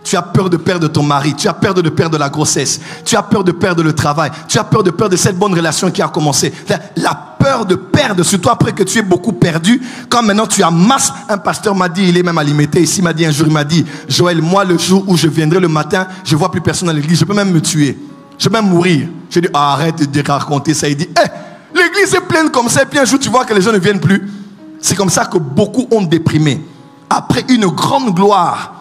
Tu as peur de perdre ton mari. Tu as peur de perdre la grossesse. Tu as peur de perdre le travail. Tu as peur de perdre cette bonne relation qui a commencé. La peur de perdre, surtout après que tu aies beaucoup perdu. Quand maintenant tu amasses, un pasteur m'a dit, il est même alimité ici, il m'a dit un jour, il m'a dit, Joël, moi le jour où je viendrai le matin, je ne vois plus personne dans l'église, je peux même me tuer. Je peux même mourir. Je dis, arrête de raconter ça. Il dit, l'église est pleine comme ça, et puis un jour tu vois que les gens ne viennent plus. C'est comme ça que beaucoup ont déprimé. Après une grande gloire,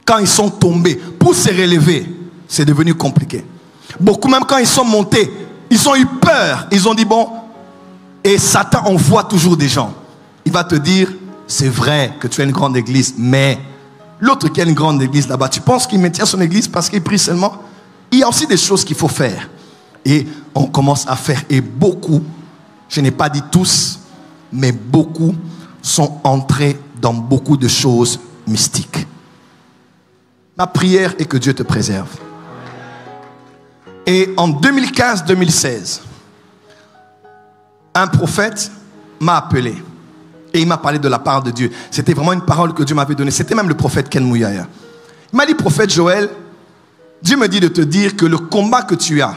quand ils sont tombés, pour se relever, c'est devenu compliqué. Beaucoup même quand ils sont montés, ils ont eu peur. Ils ont dit bon, et Satan envoie toujours des gens. Il va te dire, c'est vrai que tu as une grande église, mais l'autre qui a une grande église là-bas, tu penses qu'il maintient son église parce qu'il prie seulement? Il y a aussi des choses qu'il faut faire. Et on commence à faire. Et beaucoup, je n'ai pas dit tous, mais beaucoup sont entrés dans beaucoup de choses mystiques. Ma prière est que Dieu te préserve. Et en 2015-2016, un prophète m'a appelé. Et il m'a parlé de la part de Dieu. C'était vraiment une parole que Dieu m'avait donnée. C'était même le prophète Ken Mouyaya. Il m'a dit, prophète Joël, Dieu me dit de te dire que le combat que tu as,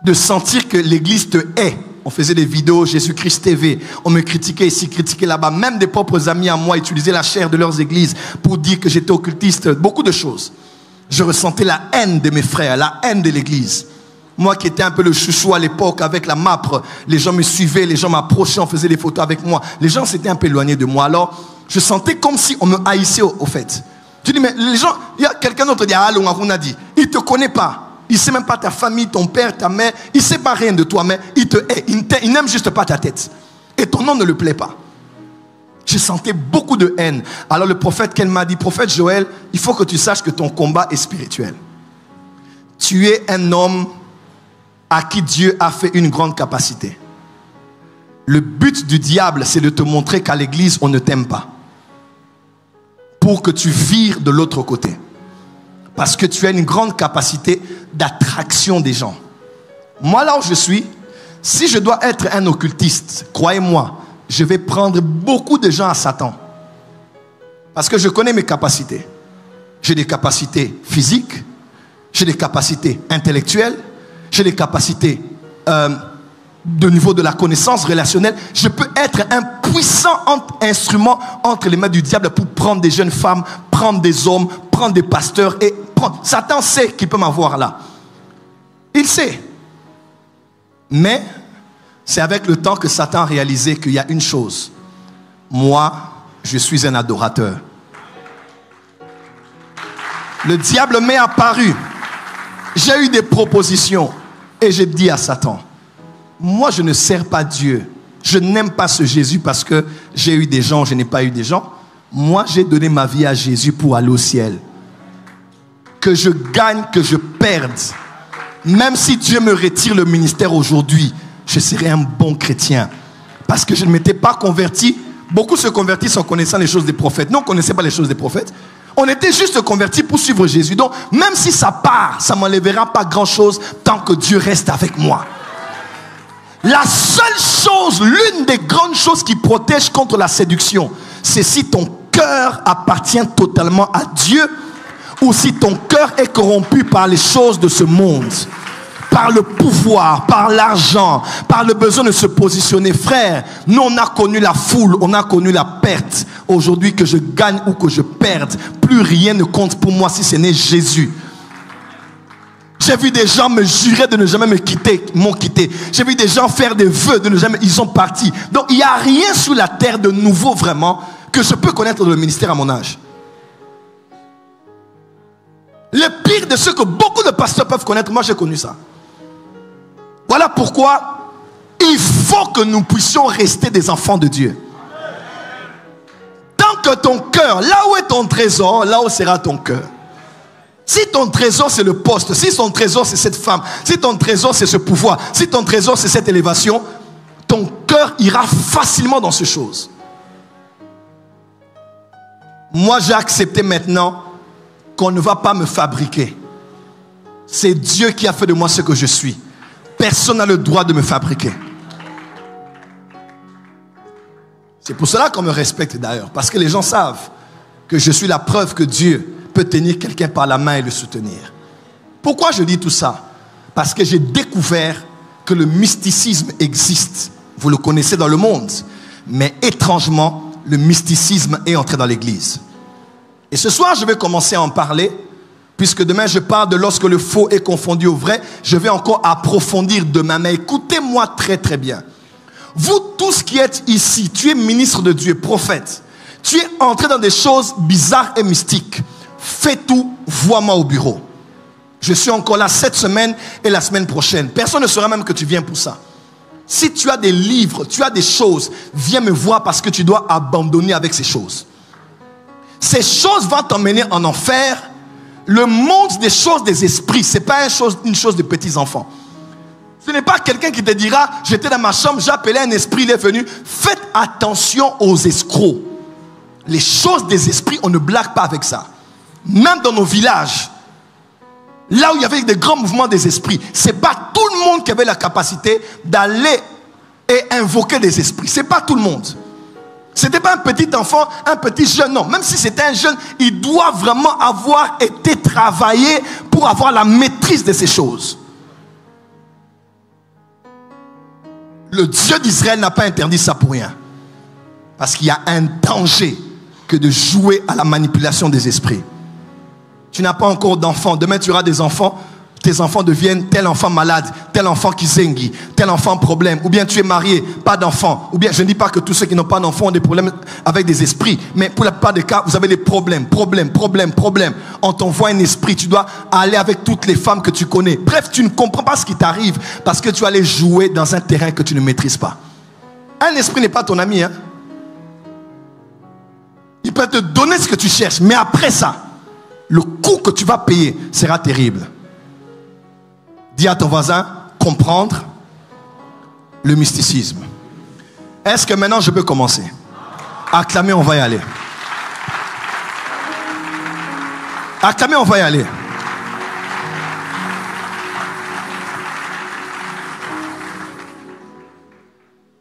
de sentir que l'église te hait. On faisait des vidéos, Jésus-Christ TV. On me critiquait ici, critiquait là-bas. Même des propres amis à moi utilisaient la chair de leurs églises pour dire que j'étais occultiste. Beaucoup de choses. Je ressentais la haine de mes frères, la haine de l'église. Moi qui étais un peu le chouchou à l'époque avec la MAPRE, les gens me suivaient, les gens m'approchaient, on faisait des photos avec moi. Les gens s'étaient un peu éloignés de moi. Alors, je sentais comme si on me haïssait au fait. Tu dis, mais les gens, il y a quelqu'un d'autre qui dit, on a dit, il ne te connaît pas. Il ne sait même pas ta famille, ton père, ta mère. Il ne sait pas rien de toi, mais il te hait. Il n'aime juste pas ta tête. Et ton nom ne le plaît pas. Je sentais beaucoup de haine. Alors le prophète Ken m'a dit, prophète Joël, il faut que tu saches que ton combat est spirituel. Tu es un homme à qui Dieu a fait une grande capacité. Le but du diable, c'est de te montrer qu'à l'église, on ne t'aime pas. Pour que tu vires de l'autre côté. Parce que tu as une grande capacité d'attraction des gens. Moi, là où je suis, si je dois être un occultiste, croyez-moi, je vais prendre beaucoup de gens à Satan. Parce que je connais mes capacités. J'ai des capacités physiques, j'ai des capacités intellectuelles, j'ai des capacités de niveau de la connaissance relationnelle. Je peux être un puissant instrument entre les mains du diable pour prendre des jeunes femmes, prendre des hommes, prendre des pasteurs et prendre. Satan sait qu'il peut m'avoir là. Il sait. Mais c'est avec le temps que Satan a réalisé qu'il y a une chose. Moi, je suis un adorateur. Le diable m'est apparu. J'ai eu des propositions. Et j'ai dit à Satan, moi je ne sers pas Dieu. Je n'aime pas ce Jésus parce que j'ai eu des gens, je n'ai pas eu des gens. Moi j'ai donné ma vie à Jésus pour aller au ciel. Que je gagne, que je perde. Même si Dieu me retire le ministère aujourd'hui, je serai un bon chrétien. Parce que je ne m'étais pas converti. Beaucoup se convertissent en connaissant les choses des prophètes. Nous, on ne connaissait pas les choses des prophètes. On était juste convertis pour suivre Jésus. Donc, même si ça part, ça ne m'enlèvera pas grand-chose tant que Dieu reste avec moi. La seule chose, l'une des grandes choses qui protège contre la séduction, c'est si ton cœur appartient totalement à Dieu ou si ton cœur est corrompu par les choses de ce monde, par le pouvoir, par l'argent, par le besoin de se positionner. Frère, nous on a connu la foule, on a connu la perte. Aujourd'hui, que je gagne ou que je perde, plus rien ne compte pour moi si ce n'est Jésus. J'ai vu des gens me jurer de ne jamais me quitter, m'ont quitté. J'ai vu des gens faire des vœux de ne jamais, ils sont partis. Donc il n'y a rien sur la terre de nouveau vraiment que je peux connaître dans le ministère à mon âge. Le pire de ce que beaucoup de pasteurs peuvent connaître, moi j'ai connu ça. Voilà pourquoi il faut que nous puissions rester des enfants de Dieu. Tant que ton cœur, là où est ton trésor, là où sera ton cœur. Si ton trésor c'est le poste, si ton trésor c'est cette femme, si ton trésor c'est ce pouvoir, si ton trésor c'est cette élévation, ton cœur ira facilement dans ces choses. Moi j'ai accepté maintenant qu'on ne va pas me fabriquer. C'est Dieu qui a fait de moi ce que je suis. Personne n'a le droit de me fabriquer. C'est pour cela qu'on me respecte d'ailleurs. Parce que les gens savent que je suis la preuve que Dieu peut tenir quelqu'un par la main et le soutenir. Pourquoi je dis tout ça? Parce que j'ai découvert que le mysticisme existe. Vous le connaissez dans le monde. Mais étrangement, le mysticisme est entré dans l'église. Et ce soir, je vais commencer à en parler. Puisque demain, je parle de lorsque le faux est confondu au vrai. Je vais encore approfondir demain. Mais écoutez-moi très très bien. Vous tous qui êtes ici, tu es ministre de Dieu, prophète. Tu es entré dans des choses bizarres et mystiques. Fais tout, vois-moi au bureau. Je suis encore là cette semaine et la semaine prochaine. Personne ne saura même que tu viens pour ça. Si tu as des livres, tu as des choses, viens me voir parce que tu dois abandonner avec ces choses. Ces choses vont t'emmener en enfer. Le monde des choses des esprits, ce n'est pas une chose de petits enfants. Ce n'est pas quelqu'un qui te dira, j'étais dans ma chambre, j'ai appelé un esprit, il est venu. Faites attention aux escrocs. Les choses des esprits, on ne blague pas avec ça. Même dans nos villages, là où il y avait des grands mouvements des esprits, ce n'est pas tout le monde qui avait la capacité d'aller et invoquer des esprits. Ce n'est pas tout le monde. Ce n'était pas un petit enfant, un petit jeune, non. Même si c'était un jeune, il doit vraiment avoir été travaillé pour avoir la maîtrise de ces choses. Le Dieu d'Israël n'a pas interdit ça pour rien. Parce qu'il y a un danger que de jouer à la manipulation des esprits. Tu n'as pas encore d'enfants. Demain, tu auras des enfants. Tes enfants deviennent tel enfant malade, tel enfant qui zengi, tel enfant problème. Ou bien tu es marié, pas d'enfant. Ou bien, je ne dis pas que tous ceux qui n'ont pas d'enfants ont des problèmes avec des esprits. Mais pour la plupart des cas, vous avez des problèmes. On t'envoie un esprit. Tu dois aller avec toutes les femmes que tu connais. Bref, tu ne comprends pas ce qui t'arrive parce que tu allais jouer dans un terrain que tu ne maîtrises pas. Un esprit n'est pas ton ami. Hein? Il peut te donner ce que tu cherches. Mais après ça, le coût que tu vas payer sera terrible. Dis à ton voisin, comprendre le mysticisme. Est-ce que maintenant je peux commencer? Acclamer, on va y aller. Acclamer, on va y aller.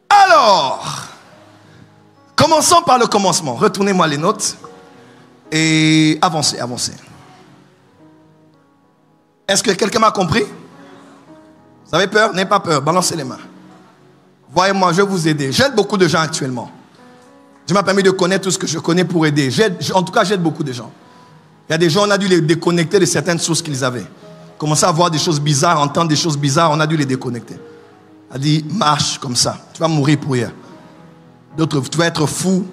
Alors, commençons par le commencement. Retournez-moi les notes et avancez. Est-ce que quelqu'un m'a compris? Vous avez peur? N'ayez pas peur, balancez les mains. Voyez-moi, je vais vous aider. J'aide beaucoup de gens actuellement. Dieu m'a permis de connaître tout ce que je connais pour aider. En tout cas, j'aide beaucoup de gens. Il y a des gens, on a dû les déconnecter de certaines sources qu'ils avaient. Commencer à voir des choses bizarres, entendre des choses bizarres, on a dû les déconnecter. Elle dit, marche comme ça, tu vas mourir pour rien. D'autres, tu vas être fou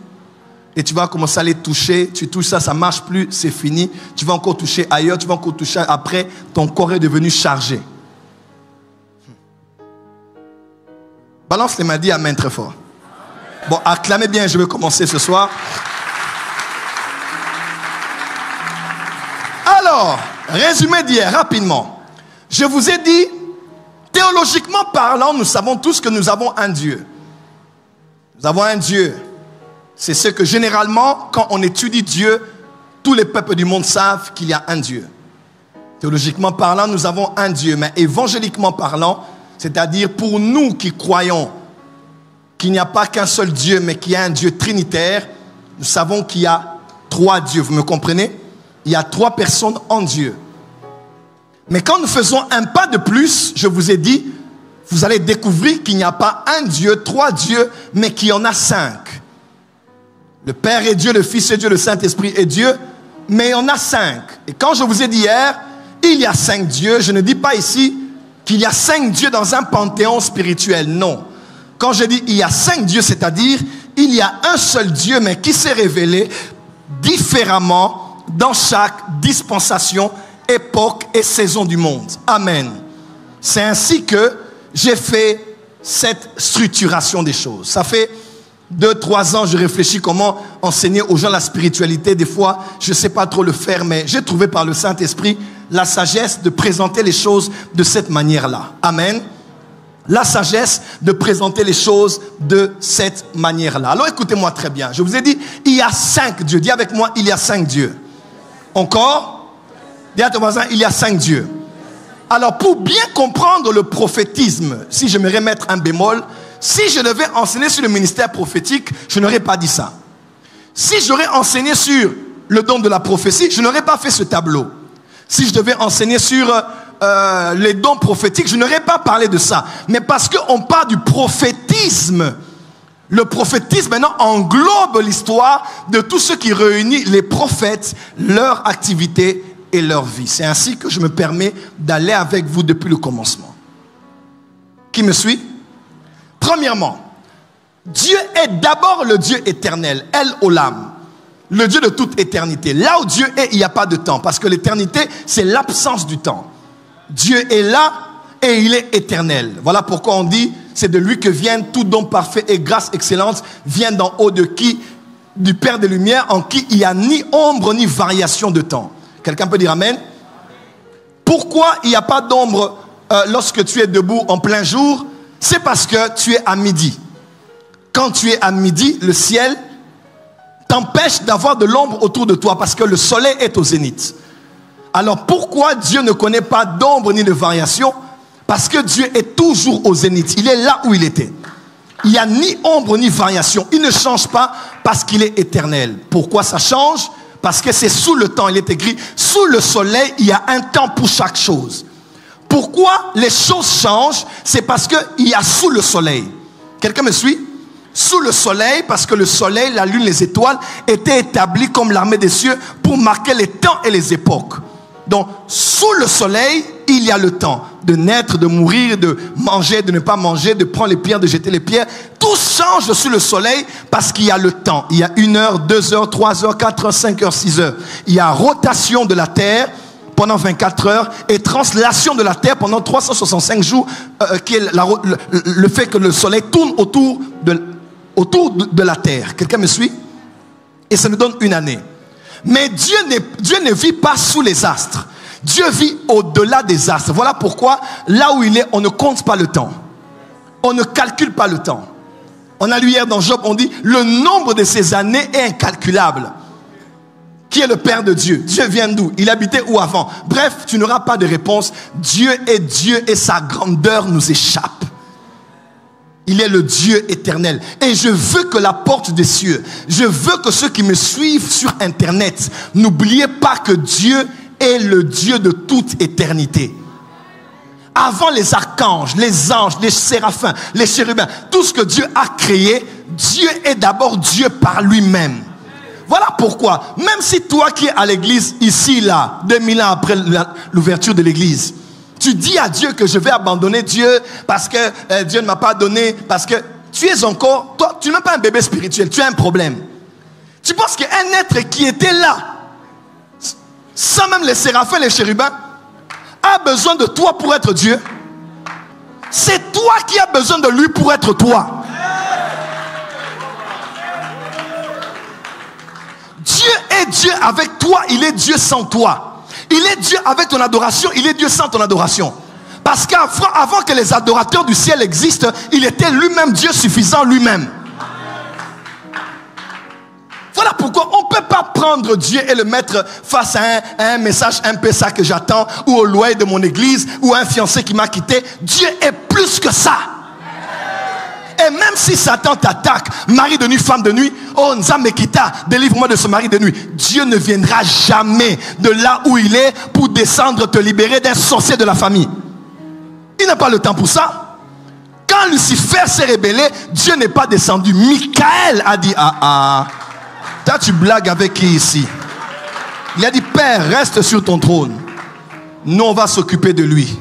et tu vas commencer à les toucher. Tu touches ça, ça ne marche plus, c'est fini. Tu vas encore toucher ailleurs, tu vas encore toucher après. Ton corps est devenu chargé. Balance les mains, dis amen très fort. Bon, acclamez bien, je vais commencer ce soir. Alors, résumé d'hier, rapidement. Je vous ai dit, théologiquement parlant, nous savons tous que nous avons un Dieu. Nous avons un Dieu. C'est ce que généralement, quand on étudie Dieu, tous les peuples du monde savent qu'il y a un Dieu. Théologiquement parlant, nous avons un Dieu. Mais évangéliquement parlant, c'est-à-dire pour nous qui croyons qu'il n'y a pas qu'un seul Dieu, mais qu'il y a un Dieu trinitaire, nous savons qu'il y a 3 dieux. Vous me comprenez? Il y a 3 personnes en Dieu. Mais quand nous faisons un pas de plus, je vous ai dit, vous allez découvrir qu'il n'y a pas un Dieu, 3 dieux, mais qu'il y en a 5. Le Père est Dieu, le Fils est Dieu, le Saint-Esprit est Dieu, mais il y en a 5. Et quand je vous ai dit hier, il y a 5 dieux, je ne dis pas ici qu'il y a 5 dieux dans un panthéon spirituel, non. Quand je dis il y a 5 dieux, c'est-à-dire il y a un seul Dieu, mais qui s'est révélé différemment dans chaque dispensation, époque et saison du monde. Amen. C'est ainsi que j'ai fait cette structuration des choses. Ça fait 2-3 ans, je réfléchis comment enseigner aux gens la spiritualité. Des fois, je ne sais pas trop le faire, mais j'ai trouvé par le Saint-Esprit la sagesse de présenter les choses de cette manière-là. Amen. La sagesse de présenter les choses de cette manière-là. Alors écoutez-moi très bien. Je vous ai dit, il y a 5 dieux. Dis avec moi, il y a 5 dieux. Encore? Dis à ton voisin, il y a 5 dieux. Alors pour bien comprendre le prophétisme, si je me remettre un bémol, si je devais enseigner sur le ministère prophétique, je n'aurais pas dit ça. Si j'aurais enseigné sur le don de la prophétie, je n'aurais pas fait ce tableau. Si je devais enseigner sur les dons prophétiques, je n'aurais pas parlé de ça. Mais parce qu'on parle du prophétisme, le prophétisme maintenant englobe l'histoire de tout ce qui réunit les prophètes, leur activité et leur vie. C'est ainsi que je me permets d'aller avec vous depuis le commencement. Qui me suit? Premièrement, Dieu est d'abord le Dieu éternel, El Olam, le Dieu de toute éternité. Là où Dieu est, il n'y a pas de temps, parce que l'éternité, c'est l'absence du temps. Dieu est là et il est éternel. Voilà pourquoi on dit, c'est de lui que viennent tout don parfait et grâce excellente, vient d'en haut de qui? Du Père des Lumières, en qui il n'y a ni ombre ni variation de temps. Quelqu'un peut dire Amen? Pourquoi il n'y a pas d'ombre lorsque tu es debout en plein jour? C'est parce que tu es à midi. Quand tu es à midi, le ciel t'empêche d'avoir de l'ombre autour de toi parce que le soleil est au zénith. Alors pourquoi Dieu ne connaît pas d'ombre ni de variation? Parce que Dieu est toujours au zénith. Il est là où il était. Il n'y a ni ombre ni variation. Il ne change pas parce qu'il est éternel. Pourquoi ça change? Parce que c'est sous le temps. Il est écrit, sous le soleil, il y a un temps pour chaque chose. Pourquoi les choses changent? C'est parce qu'il y a sous le soleil. Quelqu'un me suit? Sous le soleil, parce que le soleil, la lune, les étoiles étaient établis comme l'armée des cieux pour marquer les temps et les époques. Donc, sous le soleil, il y a le temps de naître, de mourir, de manger, de ne pas manger, de prendre les pierres, de jeter les pierres. Tout change sous le soleil parce qu'il y a le temps. Il y a 1 heure, 2 heures, 3 heures, 4 heures, 5 heures, 6 heures. Il y a rotation de la terre pendant 24 heures et translation de la terre pendant 365 jours, qui est le fait que le soleil tourne autour de la terre. Quelqu'un me suit? Et ça nous donne une année. Mais Dieu ne vit pas sous les astres. Dieu vit au-delà des astres. Voilà pourquoi, là où il est, on ne compte pas le temps. On ne calcule pas le temps. On a lu hier dans Job, on dit, le nombre de ses années est incalculable. Qui est le Père de Dieu? Dieu vient d'où? Il habitait où avant? Bref, tu n'auras pas de réponse. Dieu est Dieu et sa grandeur nous échappe. Il est le Dieu éternel. Et je veux que la porte des cieux, je veux que ceux qui me suivent sur Internet, n'oubliez pas que Dieu est le Dieu de toute éternité. Avant les archanges, les anges, les séraphins, les chérubins, tout ce que Dieu a créé, Dieu est d'abord Dieu par lui-même. Voilà pourquoi, même si toi qui es à l'église ici, là, 2000 ans après l'ouverture de l'église, tu dis à Dieu que je vais abandonner Dieu parce que Dieu ne m'a pas donné, parce que tu es encore, toi, tu n'es même pas un bébé spirituel, tu as un problème. Tu penses qu'un être qui était là, sans même les séraphins, les chérubins, a besoin de toi pour être Dieu? C'est toi qui as besoin de lui pour être toi. Dieu est Dieu avec toi, il est Dieu sans toi. Il est Dieu avec ton adoration, il est Dieu sans ton adoration. Parce qu'avant que les adorateurs du ciel existent, il était lui-même Dieu suffisant lui-même. Voilà pourquoi on ne peut pas prendre Dieu et le mettre face à un message MP3 que j'attends, ou au loyer de mon église, ou à un fiancé qui m'a quitté. Dieu est plus que ça. Et même si Satan t'attaque, mari de nuit, femme de nuit, oh Nzamekita, délivre-moi de ce mari de nuit. Dieu ne viendra jamais de là où il est pour descendre te libérer d'un sorcier de la famille. Il n'a pas le temps pour ça. Quand Lucifer s'est rébellé, Dieu n'est pas descendu. Michael a dit, toi tu blagues avec qui ici? Il a dit, Père, reste sur ton trône. Nous on va s'occuper de lui.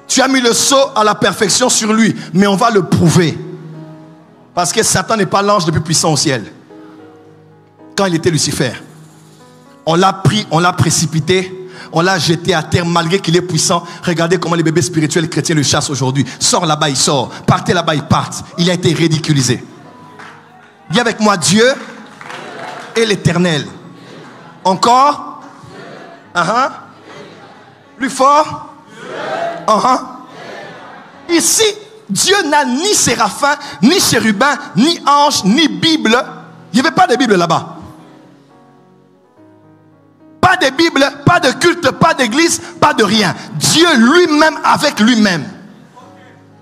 Tu as mis le sceau à la perfection sur lui, mais on va le prouver. Parce que Satan n'est pas l'ange le plus puissant au ciel. Quand il était Lucifer, on l'a pris, on l'a précipité, on l'a jeté à terre malgré qu'il est puissant. Regardez comment les bébés spirituels chrétiens le chassent aujourd'hui. Sors là-bas, il sort. Partez là-bas, il part. Il a été ridiculisé. Dis avec moi, Dieu est l'Éternel. Encore? Plus fort? Ici, Dieu n'a ni séraphin, ni chérubin, ni ange, ni Bible. Il n'y avait pas de Bible là-bas. Pas de Bible, pas de culte, pas d'église, pas de rien. Dieu lui-même avec lui-même.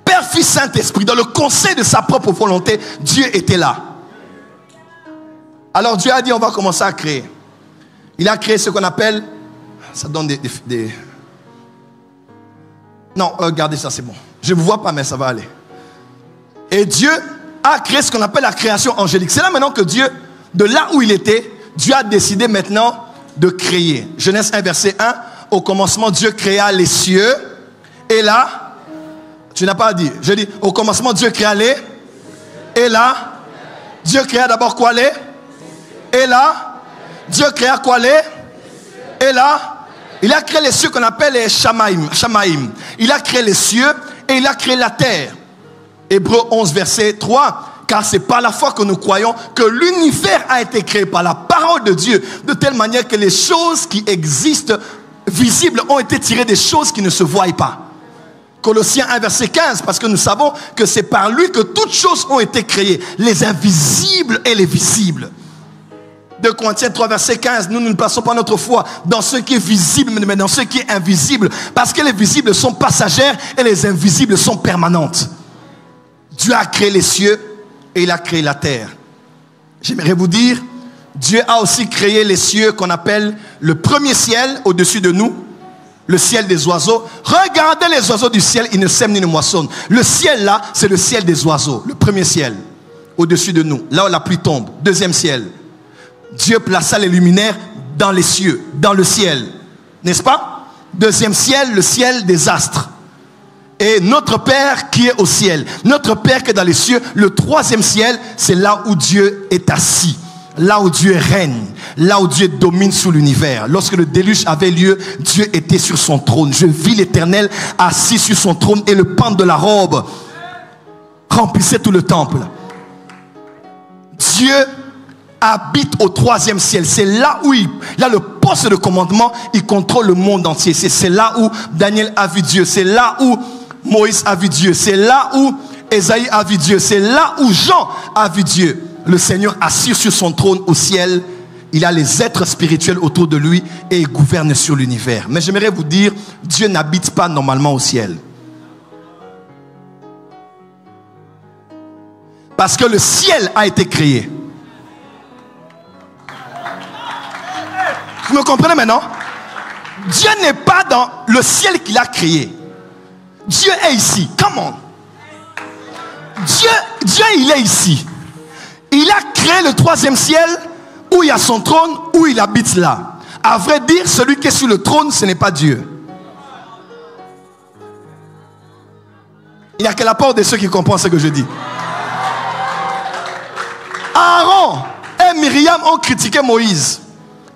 Père, Fils, Saint-Esprit, dans le conseil de sa propre volonté, Dieu était là. Alors Dieu a dit, on va commencer à créer. Il a créé ce qu'on appelle, ça donne des... Non, regardez ça, c'est bon. Je ne vous vois pas, mais ça va aller. Et Dieu a créé ce qu'on appelle la création angélique. C'est là maintenant que Dieu, de là où il était, Dieu a décidé maintenant de créer. Genèse 1, verset 1. Au commencement, Dieu créa les cieux. Et là, tu n'as pas dit. Je dis, au commencement, Dieu créa les. Et là, Dieu créa d'abord quoi les. Et là, Dieu créa quoi les. Et là, il a créé les cieux qu'on appelle les Shamaïm. Il a créé les cieux et il a créé la terre. Hébreux 11, verset 3. Car c'est par la foi que nous croyons que l'univers a été créé par la parole de Dieu. De telle manière que les choses qui existent, visibles, ont été tirées des choses qui ne se voient pas. Colossiens 1, verset 15. Parce que nous savons que c'est par lui que toutes choses ont été créées. Les invisibles et les visibles. 2 Corinthiens 3, verset 15, nous ne passons pas notre foi dans ce qui est visible, mais dans ce qui est invisible. Parce que les visibles sont passagères et les invisibles sont permanentes. Dieu a créé les cieux et il a créé la terre. J'aimerais vous dire, Dieu a aussi créé les cieux qu'on appelle le premier ciel au-dessus de nous. Le ciel des oiseaux. Regardez les oiseaux du ciel, ils ne sèment ni ne moissonnent. Le ciel là, c'est le ciel des oiseaux. Le premier ciel au-dessus de nous. Là où la pluie tombe. Deuxième ciel. Dieu plaça les luminaires dans les cieux, dans le ciel. N'est-ce pas? Deuxième ciel, le ciel des astres. Et notre Père qui est au ciel. Notre Père qui est dans les cieux. Le troisième ciel, c'est là où Dieu est assis. Là où Dieu règne. Là où Dieu domine sous l'univers. Lorsque le déluge avait lieu, Dieu était sur son trône. Je vis l'Éternel assis sur son trône et le pan de la robe remplissait tout le temple. Dieu habite au troisième ciel. C'est là où il a le poste de commandement. Il contrôle le monde entier. C'est là où Daniel a vu Dieu. C'est là où Moïse a vu Dieu. C'est là où Ésaïe a vu Dieu. C'est là où Jean a vu Dieu. Le Seigneur assis sur son trône au ciel. Il a les êtres spirituels autour de lui et il gouverne sur l'univers. Mais j'aimerais vous dire, Dieu n'habite pas normalement au ciel. Parce que le ciel a été créé. Vous me comprenez maintenant? Dieu n'est pas dans le ciel qu'il a créé. Dieu est ici. Come on. Dieu, il est ici. Il a créé le troisième ciel où il y a son trône, où il habite là. À vrai dire, celui qui est sur le trône, ce n'est pas Dieu. Il n'y a que la part de ceux qui comprennent ce que je dis. Aaron et Myriam ont critiqué Moïse.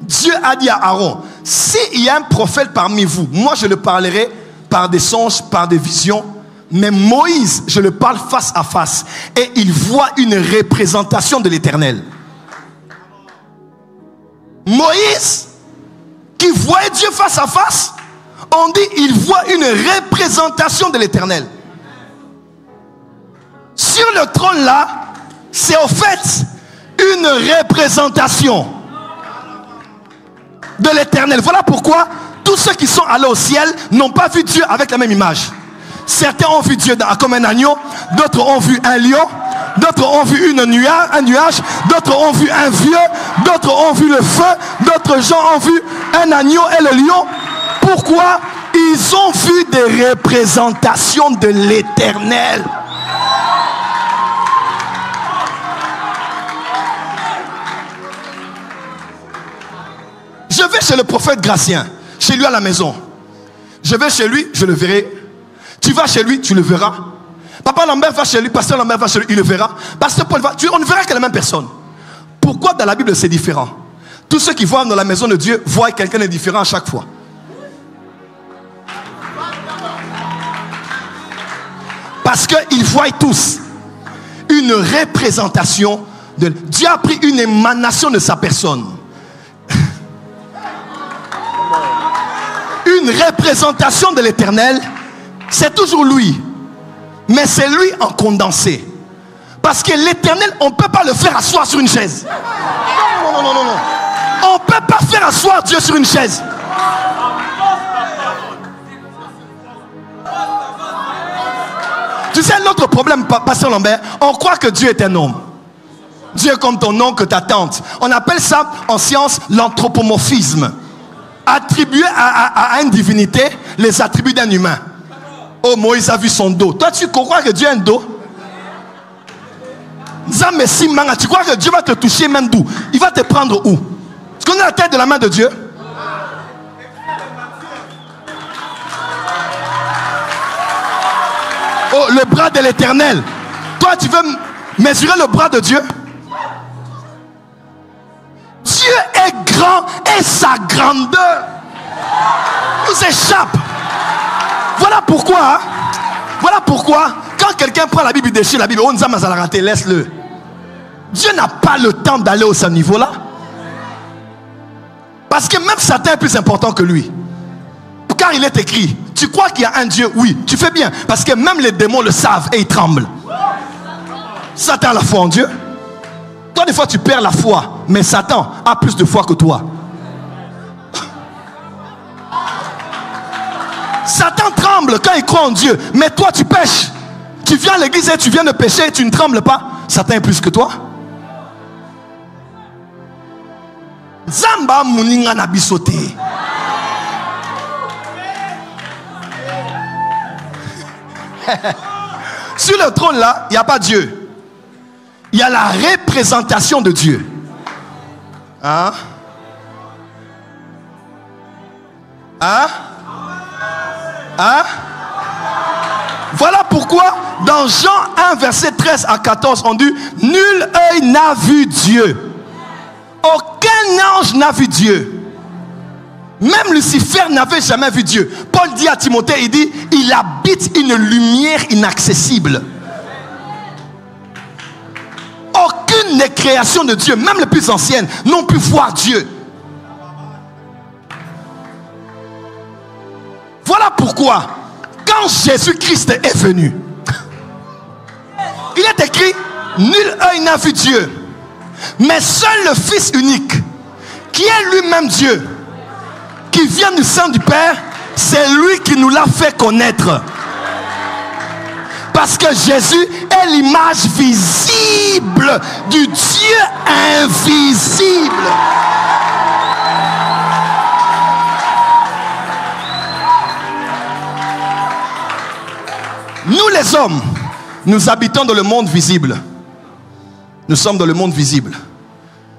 Dieu a dit à Aaron, s'il y a un prophète parmi vous, moi je le parlerai par des songes, par des visions. Mais Moïse, je le parle face à face. Et il voit une représentation de l'Éternel. Moïse, qui voyait Dieu face à face, on dit il voit une représentation de l'Éternel. Sur le trône là, c'est au fait une représentation de l'Éternel. Voilà pourquoi tous ceux qui sont allés au ciel n'ont pas vu Dieu avec la même image. Certains ont vu Dieu comme un agneau, d'autres ont vu un lion, d'autres ont vu un nuage, d'autres ont vu un vieux, d'autres ont vu le feu, d'autres gens ont vu un agneau et le lion. Pourquoi? Ils ont vu des représentations de l'Éternel. Je vais chez le prophète Gratien, chez lui à la maison. Je vais chez lui, je le verrai. Tu vas chez lui, tu le verras. Papa Lambert va chez lui, Pasteur Lambert va chez lui, il le verra. Pasteur Paul va, on ne verra que la même personne. Pourquoi dans la Bible c'est différent? Tous ceux qui voient dans la maison de Dieu voient quelqu'un de différent à chaque fois. Parce qu'ils voient tous une représentation de Dieu. A pris une émanation de sa personne. Une représentation de l'Éternel. C'est toujours lui. Mais c'est lui en condensé. Parce que l'Éternel, on ne peut pas le faire asseoir sur une chaise. Non, non, non, non, non. On ne peut pas faire asseoir Dieu sur une chaise. Tu sais, l'autre problème, Pasteur Lambert, on croit que Dieu est un homme. Dieu est comme ton oncle, ta tante. On appelle ça en science l'anthropomorphisme. Attribuer à une divinité les attributs d'un humain. Oh, Moïse a vu son dos. Toi, tu crois que Dieu a un dos? Tu crois que Dieu va te toucher même d'où? Il va te prendre où? Tu connais la tête de la main de Dieu? Oh, le bras de l'Éternel. Toi, tu veux mesurer le bras de Dieu? Dieu est grand et sa grandeur nous échappe. Voilà pourquoi, hein? Voilà pourquoi, quand quelqu'un prend la Bible, il déchire la Bible, on nous a raté, laisse-le. Dieu n'a pas le temps d'aller au ce niveau-là. Parce que même Satan est plus important que lui. Car il est écrit, tu crois qu'il y a un Dieu? Oui, tu fais bien. Parce que même les démons le savent et ils tremblent. Satan a la foi en Dieu. Toi, des fois, tu perds la foi. Mais Satan a plus de foi que toi. Satan tremble quand il croit en Dieu. Mais toi, tu pêches. Tu viens à l'église et tu viens de pécher et tu ne trembles pas. Satan est plus que toi. Zamba muninga na bisote. Sur le trône là, il n'y a pas Dieu. Il y a la représentation de Dieu. Hein? Hein? Hein? Voilà pourquoi dans Jean 1 verset 13 à 14 on dit nul œil n'a vu Dieu. Aucun ange n'a vu Dieu. Même Lucifer n'avait jamais vu Dieu. Paul dit à Timothée, il dit, il habite une lumière inaccessible. Aucune des créations de Dieu, même les plus anciennes, n'ont pu voir Dieu. Voilà pourquoi, quand Jésus-Christ est venu, il est écrit, nul œil n'a vu Dieu. Mais seul le Fils unique, qui est lui-même Dieu, qui vient du sein du Père, c'est lui qui nous l'a fait connaître. Parce que Jésus est l'image visible du Dieu invisible. les hommes, nous habitons dans le monde visible. Nous sommes dans le monde visible.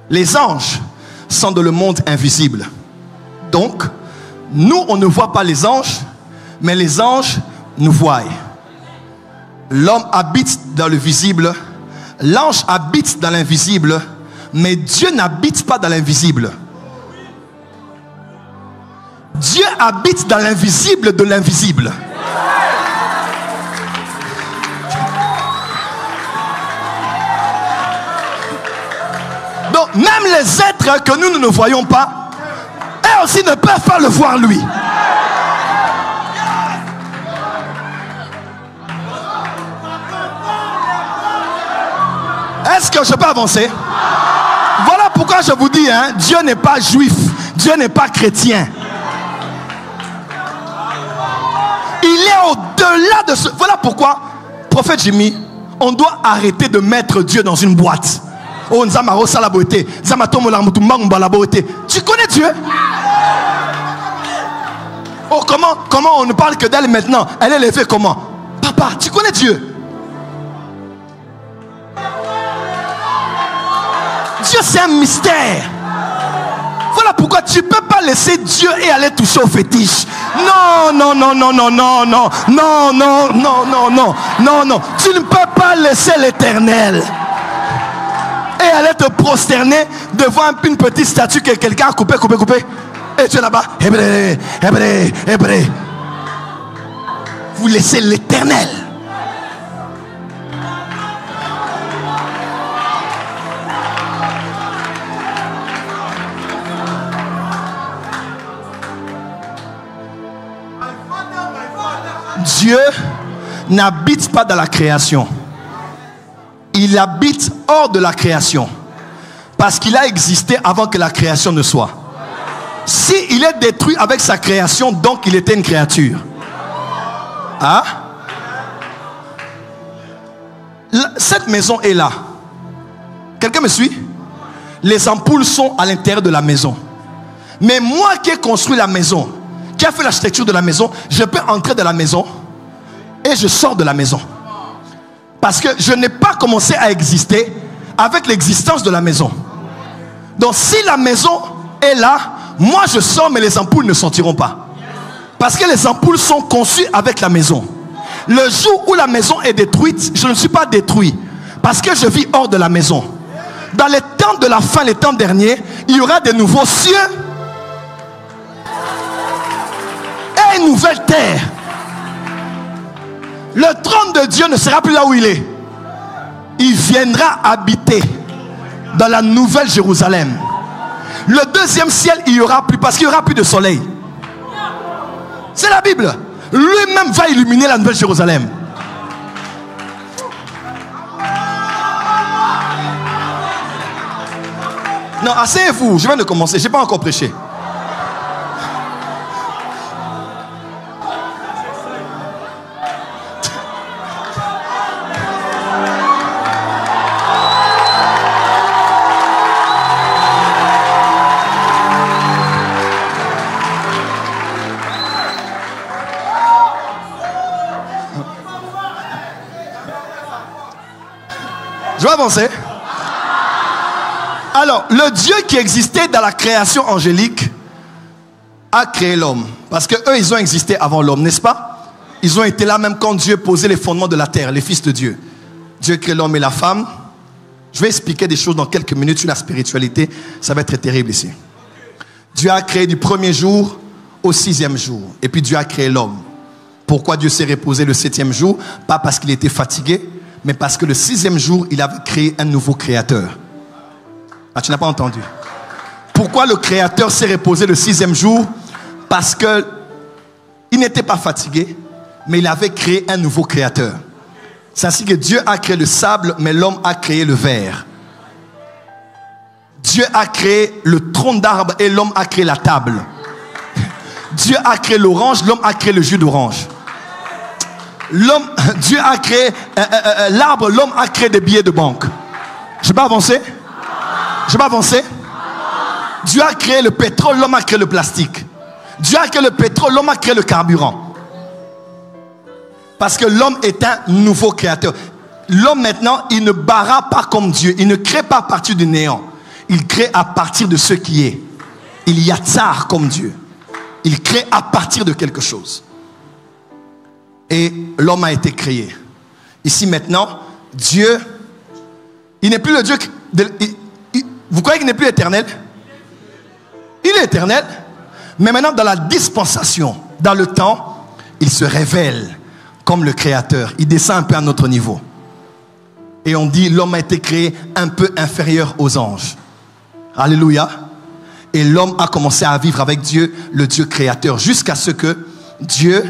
Les anges sont dans le monde invisible. Donc, nous, on ne voit pas les anges, mais les anges nous voient. L'homme habite dans le visible, l'ange habite dans l'invisible, mais Dieu n'habite pas dans l'invisible. Dieu habite dans l'invisible de l'invisible. Donc, même les êtres que nous ne voyons pas, eux aussi ne peuvent pas le voir lui. Est-ce que je peux avancer? Voilà pourquoi je vous dis, hein, Dieu n'est pas juif, Dieu n'est pas chrétien. Il est au-delà de ce... Voilà pourquoi, prophète Jimmy, on doit arrêter de mettre Dieu dans une boîte. Oh, tu connais Dieu? Oh, comment on ne parle que d'elle maintenant? Elle est élevée comment? Papa, tu connais Dieu? Dieu, c'est un mystère. Voilà pourquoi tu ne peux pas laisser Dieu et aller toucher au fétiche. Non, non, non, non, non, non, non, non, non, non, non, non, non, non. Tu ne peux pas laisser l'Éternel et aller te prosterner devant une petite statue que quelqu'un a coupé. Et tu es là-bas. Hébré. Vous laissez l'Éternel. Dieu n'habite pas dans la création. Il habite hors de la création. Parce qu'il a existé avant que la création ne soit. Si il est détruit avec sa création, donc il était une créature. Hein? Cette maison est là. Quelqu'un me suit? Les ampoules sont à l'intérieur de la maison. Mais moi qui ai construit la maison, qui a fait l'architecture de la maison, je peux entrer dans la maison et je sors de la maison. Parce que je n'ai pas commencé à exister avec l'existence de la maison. Donc si la maison est là, moi je sors mais les ampoules ne sortiront pas. Parce que les ampoules sont conçues avec la maison. Le jour où la maison est détruite, je ne suis pas détruit. Parce que je vis hors de la maison. Dans les temps de la fin, les temps derniers, il y aura des nouveaux cieux et une nouvelle terre. Le trône de Dieu ne sera plus là où il est. Il viendra habiter dans la nouvelle Jérusalem. Le deuxième ciel, il n'y aura plus, parce qu'il n'y aura plus de soleil. C'est la Bible. Lui-même va illuminer la nouvelle Jérusalem. Non, asseyez-vous, je viens de commencer, je n'ai pas encore prêché. Je vais avancer. Alors, le Dieu qui existait dans la création angélique a créé l'homme. Parce que eux, ils ont existé avant l'homme, n'est-ce pas? Ils ont été là même quand Dieu posait les fondements de la terre, les fils de Dieu. Dieu crée l'homme et la femme. Je vais expliquer des choses dans quelques minutes sur la spiritualité. Ça va être terrible ici. Dieu a créé du premier jour au 6e jour. Et puis Dieu a créé l'homme. Pourquoi Dieu s'est reposé le 7e jour? Pas parce qu'il était fatigué, mais parce que le 6e jour, il avait créé un nouveau créateur. Ah, tu n'as pas entendu. Pourquoi le créateur s'est reposé le 6e jour? Parce que il n'était pas fatigué, mais il avait créé un nouveau créateur. C'est ainsi que Dieu a créé le sable, mais l'homme a créé le verre. Dieu a créé le tronc d'arbre et l'homme a créé la table. Dieu a créé l'orange, l'homme a créé le jus d'orange. Dieu a créé l'arbre, l'homme a créé des billets de banque. Je vais avancer? Je vais avancer? Dieu a créé le pétrole, l'homme a créé le plastique. Dieu a créé le pétrole, l'homme a créé le carburant. Parce que l'homme est un nouveau créateur. L'homme maintenant, il ne barra pas comme Dieu. Il ne crée pas à partir du néant. Il crée à partir de ce qui est. Il y a tsar comme Dieu. Il crée à partir de quelque chose. Et l'homme a été créé. Ici maintenant, Dieu, il n'est plus le Dieu... vous croyez qu'il n'est plus éternel? Il est éternel. Mais maintenant, dans la dispensation, dans le temps, il se révèle comme le créateur. Il descend un peu à notre niveau. Et on dit, l'homme a été créé un peu inférieur aux anges. Alléluia. Et l'homme a commencé à vivre avec Dieu, le Dieu créateur, jusqu'à ce que Dieu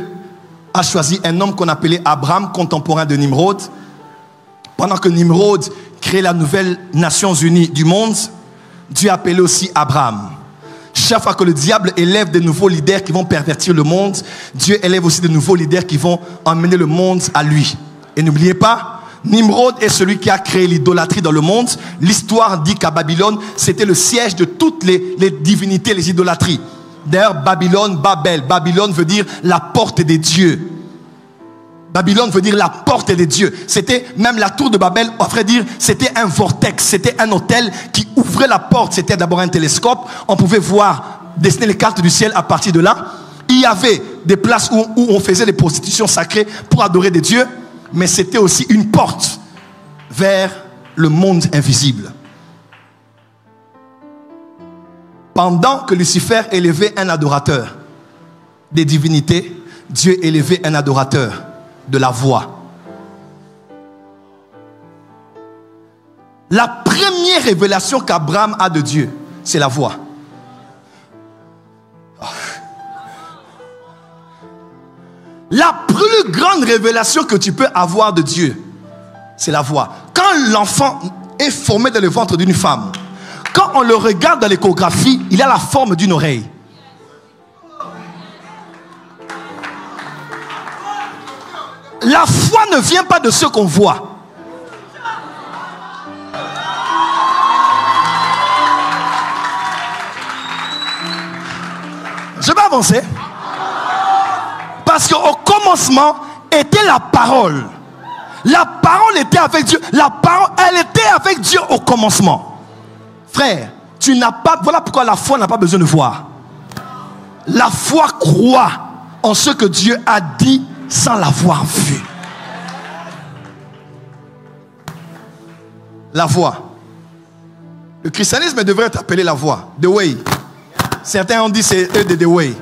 a choisi un homme qu'on appelait Abraham, contemporain de Nimrod. Pendant que Nimrod créait la nouvelle Nations Unies du monde, Dieu a appelé aussi Abraham. Chaque fois que le diable élève de nouveaux leaders qui vont pervertir le monde, Dieu élève aussi de nouveaux leaders qui vont emmener le monde à lui. Et n'oubliez pas, Nimrod est celui qui a créé l'idolâtrie dans le monde. L'histoire dit qu'à Babylone, c'était le siège de toutes les divinités, les idolâtries. D'ailleurs, Babylone, Babylone veut dire la porte des dieux. Babylone veut dire la porte des dieux. C'était même la tour de Babel, on ferait dire, c'était un vortex, c'était un hôtel qui ouvrait la porte. C'était d'abord un télescope. On pouvait voir, dessiner les cartes du ciel à partir de là. Il y avait des places où on faisait des prostitutions sacrées pour adorer des dieux. Mais c'était aussi une porte vers le monde invisible. Pendant que Lucifer élevait un adorateur des divinités, Dieu élevait un adorateur de la voix. La première révélation qu'Abraham a de Dieu, c'est la voix. La plus grande révélation que tu peux avoir de Dieu, c'est la voix. Quand l'enfant est formé dans le ventre d'une femme, quand on le regarde dans l'échographie, il a la forme d'une oreille. La foi ne vient pas de ce qu'on voit. Je vais avancer. Parce qu'au commencement était la parole. La parole était avec Dieu. La parole, elle était avec Dieu au commencement. Frère, tu n'as pas... Voilà pourquoi la foi n'a pas besoin de voir. La foi croit en ce que Dieu a dit sans l'avoir vu. La voix. Le christianisme devrait être appelé la voix. The way. Certains ont dit c'est eux de the way.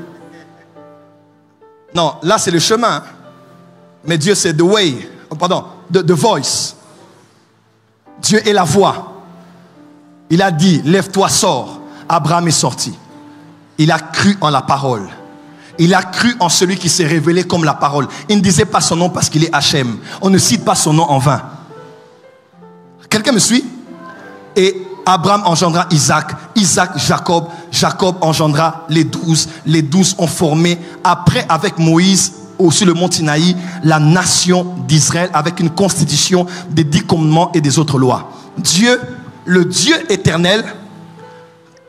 Non, là c'est le chemin. Mais Dieu c'est the way. Oh, pardon, the voice. Dieu est la voix. Il a dit, lève-toi, sors. Abraham est sorti. Il a cru en la parole. Il a cru en celui qui s'est révélé comme la parole. Il ne disait pas son nom parce qu'il est Hachem. On ne cite pas son nom en vain. Quelqu'un me suit? Et Abraham engendra Isaac. Isaac, Jacob. Jacob engendra les 12. Les 12 ont formé, après avec Moïse, sur le mont Sinaï, la nation d'Israël avec une constitution des 10 commandements et des autres lois. Dieu, le Dieu éternel,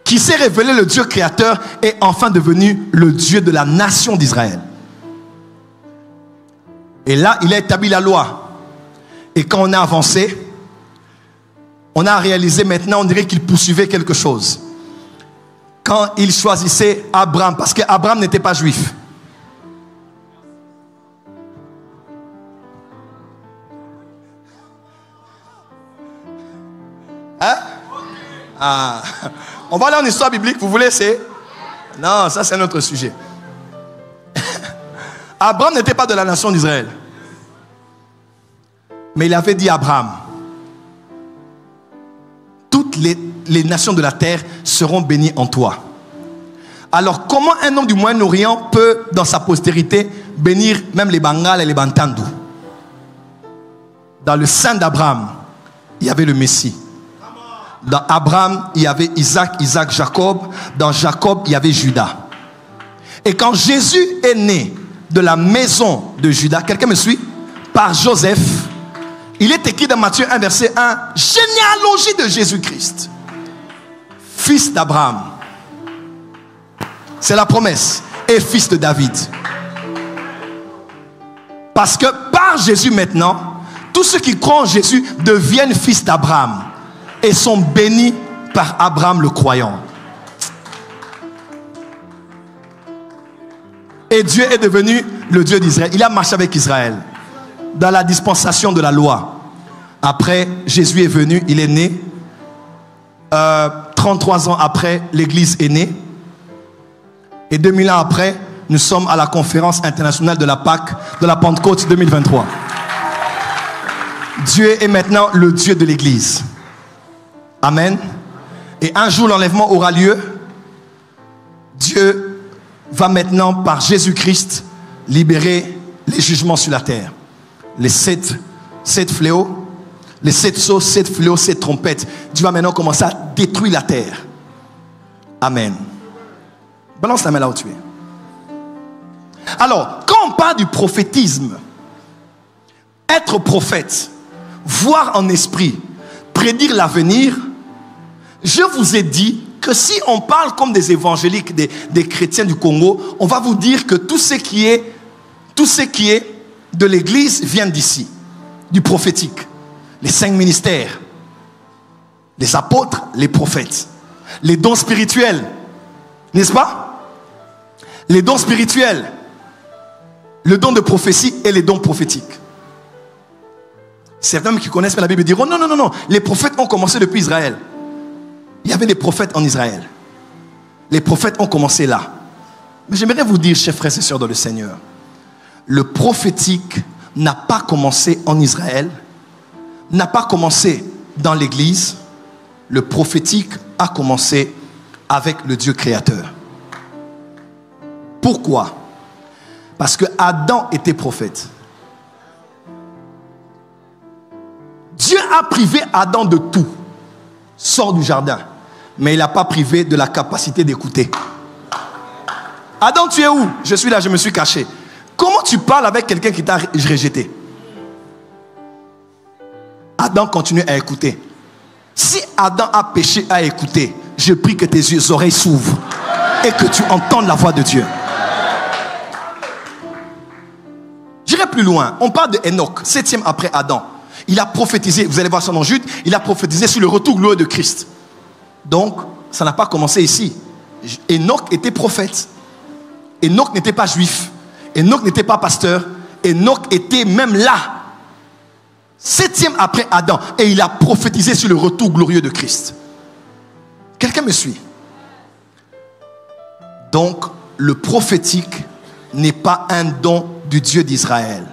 qui s'est révélé le Dieu créateur, est enfin devenu le Dieu de la nation d'Israël. Et là, il a établi la loi. Et quand on a avancé, on a réalisé maintenant, on dirait qu'il poursuivait quelque chose. Quand il choisissait Abraham, parce qu'Abraham n'était pas juif. Hein? Ah. On va aller en histoire biblique, vous voulez, c'est... Non, ça c'est un autre sujet. Abraham n'était pas de la nation d'Israël. Mais il avait dit à Abraham, toutes les nations de la terre seront bénies en toi. Alors comment un homme du Moyen-Orient peut, dans sa postérité, bénir même les Bengales et les Bantandou? Dans le sein d'Abraham, il y avait le Messie. Dans Abraham, il y avait Isaac, Jacob. Dans Jacob, il y avait Judas. Et quand Jésus est né de la maison de Judas, quelqu'un me suit? Par Joseph, il est écrit dans Matthieu 1, verset 1, généalogie de Jésus-Christ, fils d'Abraham. C'est la promesse. Et fils de David. Parce que par Jésus maintenant, tous ceux qui croient en Jésus deviennent fils d'Abraham et sont bénis par Abraham le croyant. Et Dieu est devenu le Dieu d'Israël. Il a marché avec Israël dans la dispensation de la loi. Après, Jésus est venu, il est né. 33 ans après, l'Église est née. Et 2000 ans après, nous sommes à la conférence internationale de la Pâque, de la Pentecôte 2023. Dieu est maintenant le Dieu de l'Église. Amen. Et un jour, l'enlèvement aura lieu. Dieu va maintenant, par Jésus-Christ, libérer les jugements sur la terre. Les sept fléaux, les 7 sceaux, 7 fléaux, 7 trompettes. Dieu va maintenant commencer à détruire la terre. Amen. Balance la main là où tu es. Alors, quand on parle du prophétisme, être prophète, voir en esprit, prédire l'avenir, je vous ai dit que si on parle comme des évangéliques, des chrétiens du Congo, on va vous dire que tout ce qui est de l'église vient d'ici, du prophétique. Les 5 ministères, les apôtres, les prophètes, les dons spirituels, n'est-ce pas? Les dons spirituels, le don de prophétie et les dons prophétiques. Certains qui connaissent la Bible diront non, non, non, non, les prophètes ont commencé depuis Israël. Il y avait des prophètes en Israël. Les prophètes ont commencé là. Mais j'aimerais vous dire, chers frères et sœurs dans le Seigneur, le prophétique n'a pas commencé en Israël, n'a pas commencé dans l'église. Le prophétique a commencé avec le Dieu créateur. Pourquoi? Parce que Adam était prophète. Dieu a privé Adam de tout. Sors du jardin. Mais il n'a pas privé de la capacité d'écouter. Adam, tu es où? Je suis là, je me suis caché. Comment tu parles avec quelqu'un qui t'a rejeté? Adam continue à écouter. Si Adam a péché à écouter, je prie que tes oreilles s'ouvrent et que tu entendes la voix de Dieu. J'irai plus loin. On parle de Enoch, 7e après Adam. Il a prophétisé, vous allez voir son nom Jude, il a prophétisé sur le retour glorieux de Christ. Donc, ça n'a pas commencé ici. Enoch était prophète. Enoch n'était pas juif. Enoch n'était pas pasteur. Enoch était même là. 7e après Adam. Et il a prophétisé sur le retour glorieux de Christ. Quelqu'un me suit? Donc, le prophétique n'est pas un don du Dieu d'Israël.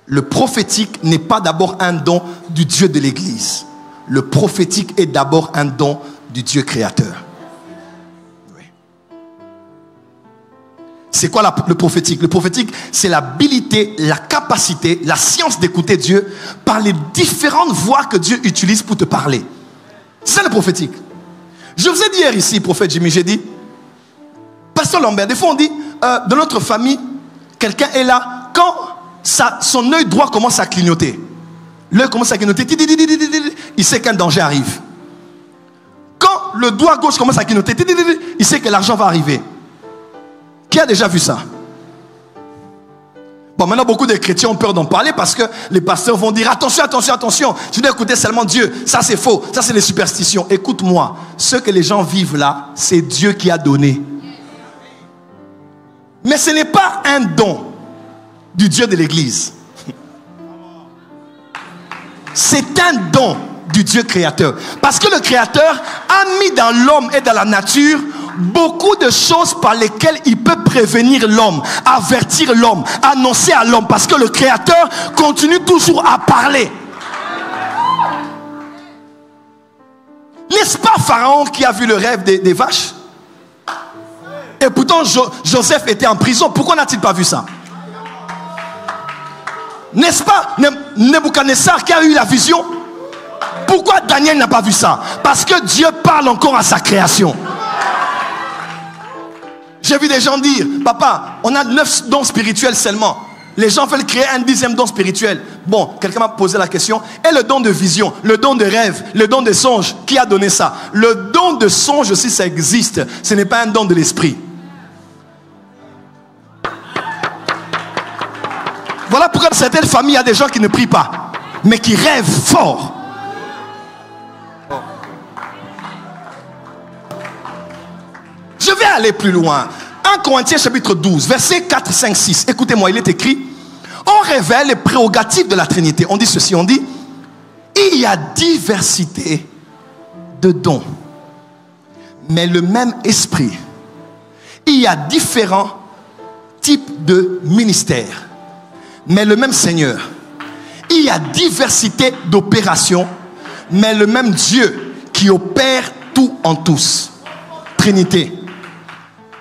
Le prophétique n'est pas d'abord un don du Dieu de l'Église. Le prophétique est d'abord un don du Dieu créateur. Oui. C'est quoi le prophétique? Le prophétique, c'est l'habilité, la capacité, la science d'écouter Dieu par les différentes voies que Dieu utilise pour te parler. C'est ça le prophétique. Je vous ai dit hier ici, prophète Jimmy, j'ai dit, Pasteur Lambert, des fois on dit, dans notre famille, quelqu'un est là, quand son œil droit commence à clignoter, l'œil commence à clignoter, il sait qu'un danger arrive. Quand le doigt gauche commence à clignoter, il sait que l'argent va arriver. Qui a déjà vu ça? Bon, maintenant beaucoup de chrétiens ont peur d'en parler parce que les pasteurs vont dire attention, attention, attention, tu dois écouter seulement Dieu. Ça c'est faux, ça c'est les superstitions. Écoute-moi, ce que les gens vivent là, c'est Dieu qui a donné. Mais ce n'est pas un don du Dieu de l'Église. C'est un don du Dieu créateur. Parce que le créateur a mis dans l'homme et dans la nature beaucoup de choses par lesquelles il peut prévenir l'homme, avertir l'homme, annoncer à l'homme. Parce que le créateur continue toujours à parler. N'est-ce pas Pharaon qui a vu le rêve des vaches? Et pourtant Joseph était en prison. Pourquoi n'a-t-il pas vu ça? N'est-ce pas Nebuchadnezzar qui a eu la vision? Pourquoi Daniel n'a pas vu ça? Parce que Dieu parle encore à sa création. J'ai vu des gens dire, papa, on a 9 dons spirituels seulement. Les gens veulent créer un 10e don spirituel. Bon, quelqu'un m'a posé la question. Et le don de vision, le don de rêve, le don de songe, qui a donné ça? Le don de songe aussi, ça existe. Ce n'est pas un don de l'esprit. Voilà pourquoi dans certaines familles, il y a des gens qui ne prient pas, mais qui rêvent fort. Je vais aller plus loin. 1 Corinthiens chapitre 12, versets 4, 5, 6. Écoutez-moi, il est écrit: on révèle les prérogatives de la Trinité. On dit ceci, on dit: il y a diversité de dons, mais le même esprit. Il y a différents types de ministères, mais le même Seigneur. Il y a diversité d'opérations, mais le même Dieu qui opère tout en tous. Trinité.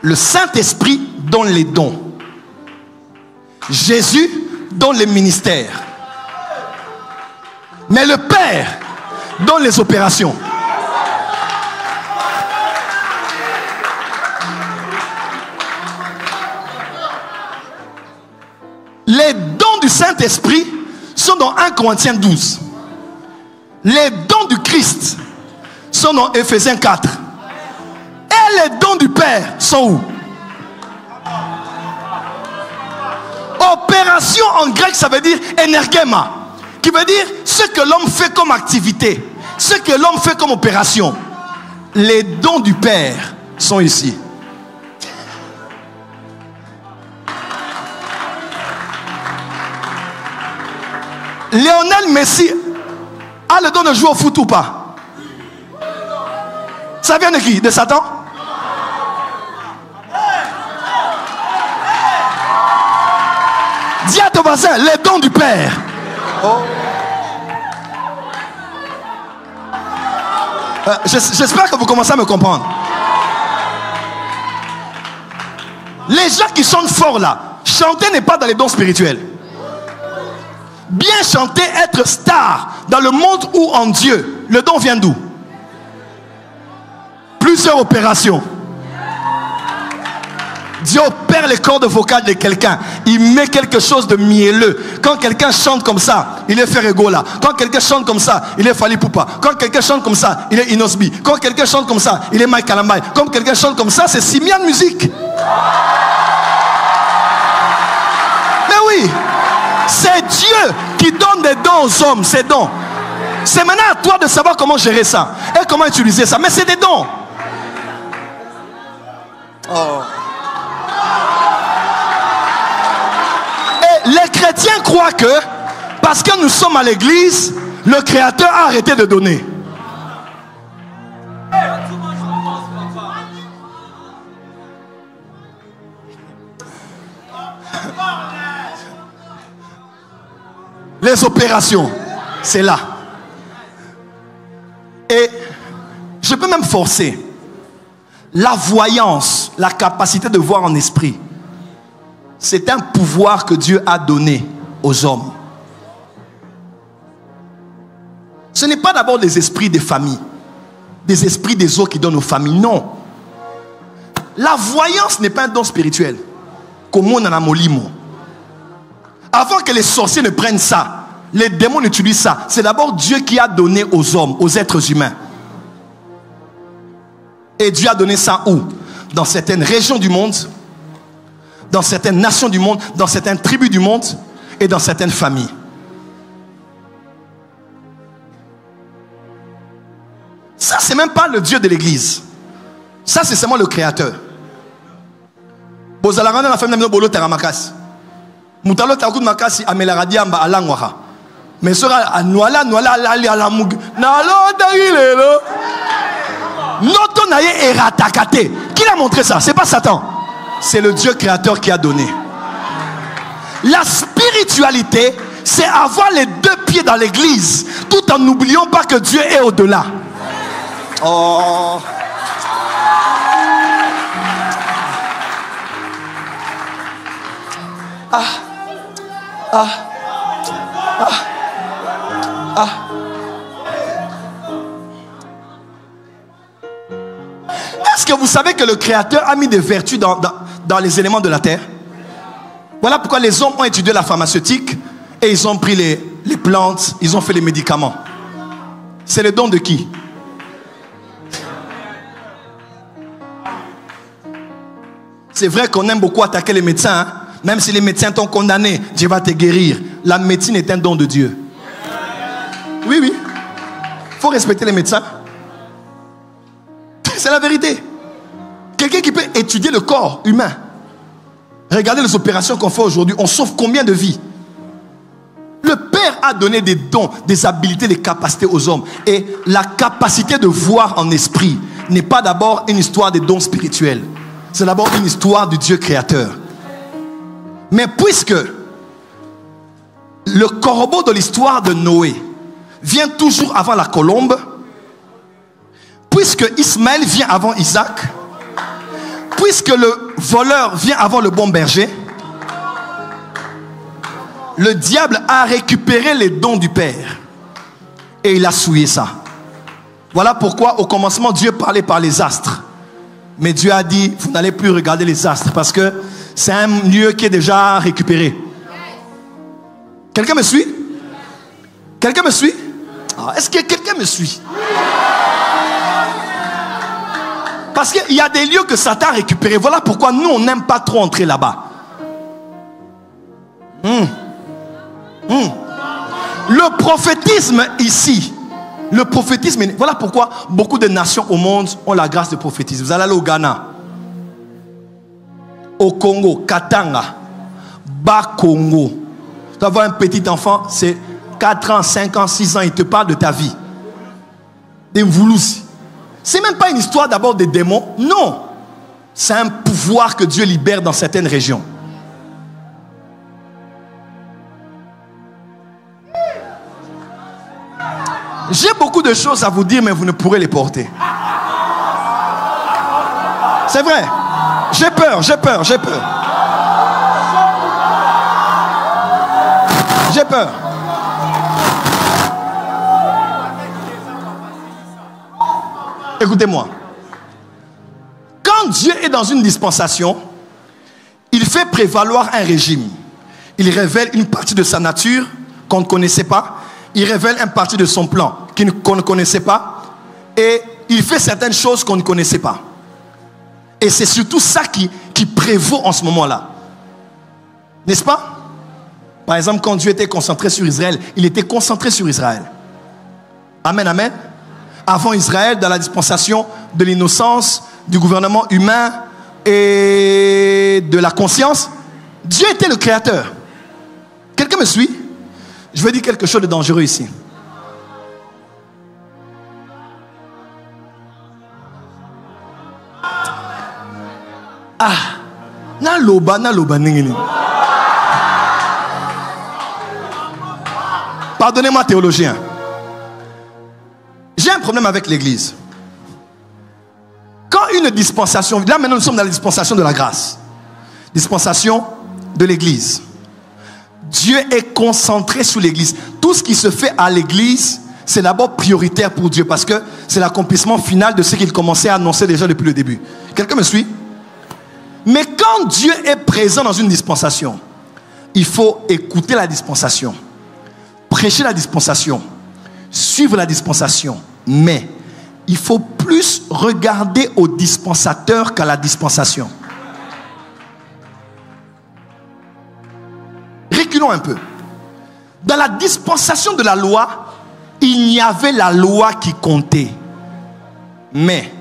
Le Saint-Esprit donne les dons. Jésus donne les ministères. Mais le Père donne les opérations. Les dons du Saint-Esprit sont dans 1 Corinthiens 12. Les dons du Christ sont dans Éphésiens 4. Et les dons du Père sont où? Opération en grec, ça veut dire énergema, qui veut dire ce que l'homme fait comme activité, ce que l'homme fait comme opération. Les dons du Père sont ici. Lionel Messi a le don de jouer au foot ou pas? Ça vient de qui? De Satan? Dis à ton voisin, les dons du Père. J'espère que vous commencez à me comprendre. Les gens qui chantent fort là, chanter n'est pas dans les dons spirituels. Bien chanter, être star dans le monde ou en Dieu, le don vient d'où? Plusieurs opérations. Dieu opère les cordes vocales de quelqu'un. Il met quelque chose de mielleux. Quand quelqu'un chante comme ça, il est Ferregola. Quand quelqu'un chante comme ça, il est Fally Poupa. Quand quelqu'un chante comme ça, il est Inosbi. Quand quelqu'un chante comme ça, il est Mike Kalambai. Quand quelqu'un chante comme ça, c'est Simian Musique. Mais oui, c'est Dieu qui donne des dons aux hommes, ces dons. C'est maintenant à toi de savoir comment gérer ça et comment utiliser ça. Mais c'est des dons. Oh. Et les chrétiens croient que parce que nous sommes à l'église, le Créateur a arrêté de donner. Les opérations, c'est là. Et je peux même forcer. La voyance, la capacité de voir en esprit, c'est un pouvoir que Dieu a donné aux hommes. Ce n'est pas d'abord des esprits des familles, des esprits des eaux qui donnent aux familles, non. La voyance n'est pas un don spirituel. Comme on en a molimo. Avant que les sorciers ne prennent ça, les démons utilisent ça. C'est d'abord Dieu qui a donné aux hommes, aux êtres humains. Et Dieu a donné ça où? Dans certaines régions du monde, dans certaines nations du monde, dans certaines tribus du monde et dans certaines familles. Ça, c'est même pas le Dieu de l'église. Ça, c'est seulement le Créateur. Bozalarana la famille de Bolo Teramakas. Moutalo Takoud Makasi Amelaradiamba Alangwaha. Mais sera Anwala Lali Alamug. Nalo Darilelo. Noto Naye Eratakate. Qui l'a montré ça? C'est pas Satan. C'est le Dieu créateur qui a donné. La spiritualité, c'est avoir les deux pieds dans l'église, tout en n'oubliant pas que Dieu est au-delà. Oh. Ah. Ah. Ah. Ah. Est-ce que vous savez que le Créateur a mis des vertus dans les éléments de la terre? Voilà pourquoi les hommes ont étudié la pharmaceutique et ils ont pris les plantes, ils ont fait les médicaments. C'est le don de qui? C'est vrai qu'on aime beaucoup attaquer les médecins, hein? Même si les médecins t'ont condamné, Dieu va te guérir. La médecine est un don de Dieu. Oui, oui. Il faut respecter les médecins. C'est la vérité. Quelqu'un qui peut étudier le corps humain. Regardez les opérations qu'on fait aujourd'hui. On sauve combien de vies? Le Père a donné des dons, des habilités, des capacités aux hommes. Et la capacité de voir en esprit n'est pas d'abord une histoire des dons spirituels. C'est d'abord une histoire du Dieu créateur. Mais puisque le corbeau de l'histoire de Noé vient toujours avant la colombe, puisque Ismaël vient avant Isaac, puisque le voleur vient avant le bon berger, le diable a récupéré les dons du Père et il a souillé ça. Voilà pourquoi au commencement Dieu parlait par les astres. Mais Dieu a dit, vous n'allez plus regarder les astres parce que c'est un lieu qui est déjà récupéré. Quelqu'un me suit? Quelqu'un me suit? Est-ce que quelqu'un me suit? Parce qu'il y a des lieux que Satan a récupérés. Voilà pourquoi nous on n'aime pas trop entrer là-bas. Le prophétisme ici, le prophétisme, voilà pourquoi beaucoup de nations au monde ont la grâce de prophétisme. Vous allez aller au Ghana, au Congo, Katanga, Bas-Congo. Tu vas voir un petit enfant, c'est 4 ans, 5 ans, 6 ans, il te parle de ta vie. Des Mvoulousi. C'est même pas une histoire d'abord des démons, non. C'est un pouvoir que Dieu libère dans certaines régions. J'ai beaucoup de choses à vous dire, mais vous ne pourrez les porter. C'est vrai. J'ai peur, j'ai peur, j'ai peur. J'ai peur. Écoutez-moi. Quand Dieu est dans une dispensation, il fait prévaloir un régime. Il révèle une partie de sa nature qu'on ne connaissait pas. Il révèle une partie de son plan qu'on ne connaissait pas. Et il fait certaines choses qu'on ne connaissait pas. Et c'est surtout ça qui prévaut en ce moment-là. N'est-ce pas? Par exemple, quand Dieu était concentré sur Israël, il était concentré sur Israël. Amen, amen. Avant Israël, dans la dispensation de l'innocence, du gouvernement humain et de la conscience, Dieu était le créateur. Quelqu'un me suit? Je veux dire quelque chose de dangereux ici. Pardonnez-moi, théologien. J'ai un problème avec l'église. Quand une dispensation, là maintenant nous sommes dans la dispensation de la grâce, dispensation de l'église. Dieu est concentré sur l'église. Tout ce qui se fait à l'église, c'est d'abord prioritaire pour Dieu parce que c'est l'accomplissement final de ce qu'il commençait à annoncer déjà depuis le début. Quelqu'un me suit? Mais quand Dieu est présent dans une dispensation, il faut écouter la dispensation, prêcher la dispensation, suivre la dispensation. Mais il faut plus regarder au dispensateur qu'à la dispensation. Reculons un peu. Dans la dispensation de la loi, il y avait la loi qui comptait. Mais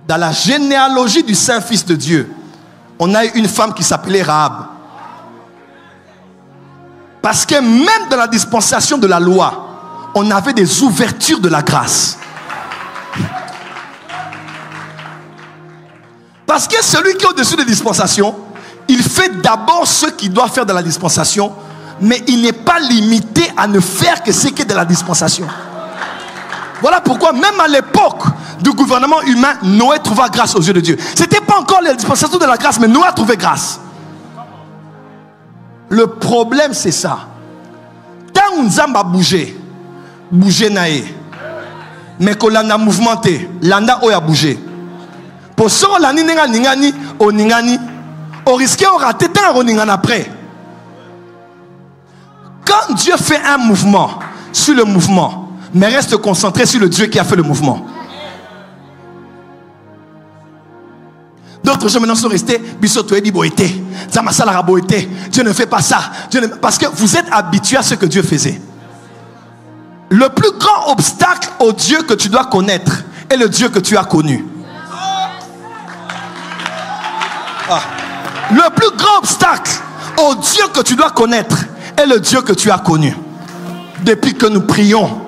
dans la généalogie du Saint-Fils de Dieu, on a eu une femme qui s'appelait Rahab. Parce que même dans la dispensation de la loi, on avait des ouvertures de la grâce. Parce que celui qui est au-dessus des dispensations, il fait d'abord ce qu'il doit faire dans la dispensation, mais il n'est pas limité à ne faire que ce qui est de la dispensation. Voilà pourquoi même à l'époque du gouvernement humain, Noé trouva grâce aux yeux de Dieu. Ce n'était pas encore la dispensation de la grâce, mais Noé a trouvé grâce. Le problème c'est ça. Tant Nzamba a bougé naé. Mais quand l'on a mouvementé, l'anda a bougé. Pour ça, on a ningani, on ningani. On risque de rater tant on après. Quand Dieu fait un mouvement sur le mouvement, mais reste concentré sur le Dieu qui a fait le mouvement. Donc 4 jours maintenant sont restés. Dieu ne fait pas ça. Parce que vous êtes habitués à ce que Dieu faisait. Le plus grand obstacle au Dieu que tu dois connaître est le Dieu que tu as connu. Le plus grand obstacle au Dieu que tu dois connaître est le Dieu que tu as connu. Depuis que nous prions,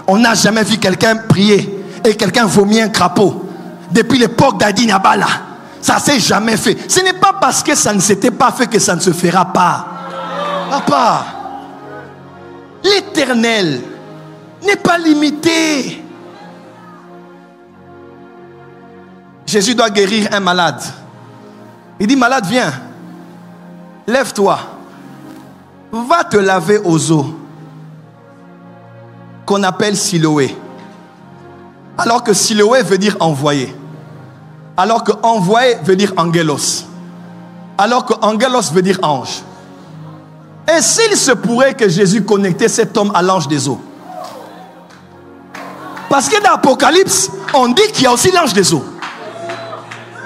on n'a jamais vu quelqu'un prier et quelqu'un vomir un crapaud. Depuis l'époque d'Adi Nabala, ça ne s'est jamais fait. Ce n'est pas parce que ça ne s'était pas fait que ça ne se fera pas. Papa, l'Éternel n'est pas limité. Jésus doit guérir un malade. Il dit, malade, viens, lève-toi, va te laver aux eaux qu'on appelle Siloé. Alors que Siloé veut dire envoyé. Alors que envoyé veut dire angelos. Alors que angelos veut dire ange. Et s'il se pourrait que Jésus connectait cet homme à l'ange des eaux? Parce que dans l'Apocalypse, on dit qu'il y a aussi l'ange des eaux.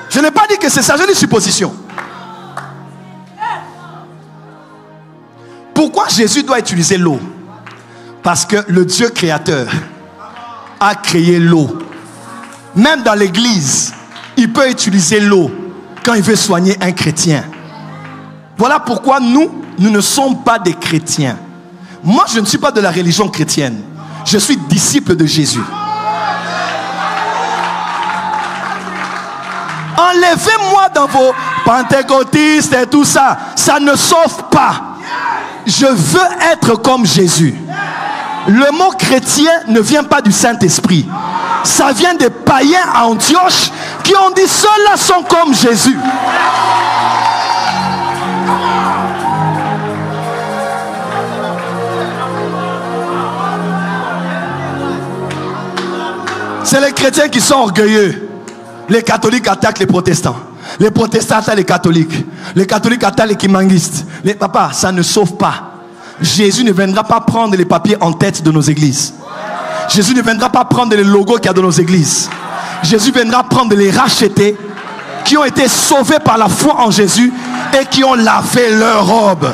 Je n'ai pas dit que c'est ça, j'ai dit supposition. Pourquoi Jésus doit utiliser l'eau? Parce que le Dieu créateur a créé l'eau. Même dans l'église, il peut utiliser l'eau quand il veut soigner un chrétien. Voilà pourquoi nous ne sommes pas des chrétiens. Moi, je ne suis pas de la religion chrétienne. Je suis disciple de Jésus. Enlevez-moi dans vos pentecôtistes et tout ça. Ça ne sauve pas. Je veux être comme Jésus. Le mot chrétien ne vient pas du Saint-Esprit. Ça vient des païens à Antioche qui ont dit ceux-là sont comme Jésus. C'est les chrétiens qui sont orgueilleux. Les catholiques attaquent les protestants. Les protestants attaquent les catholiques. Les catholiques attaquent les kimanguistes. Papa, ça ne sauve pas. Jésus ne viendra pas prendre les papiers en tête de nos églises. Jésus ne viendra pas prendre les logos qu'il y a dans nos églises. Jésus viendra prendre les rachetés qui ont été sauvés par la foi en Jésus et qui ont lavé leur robe.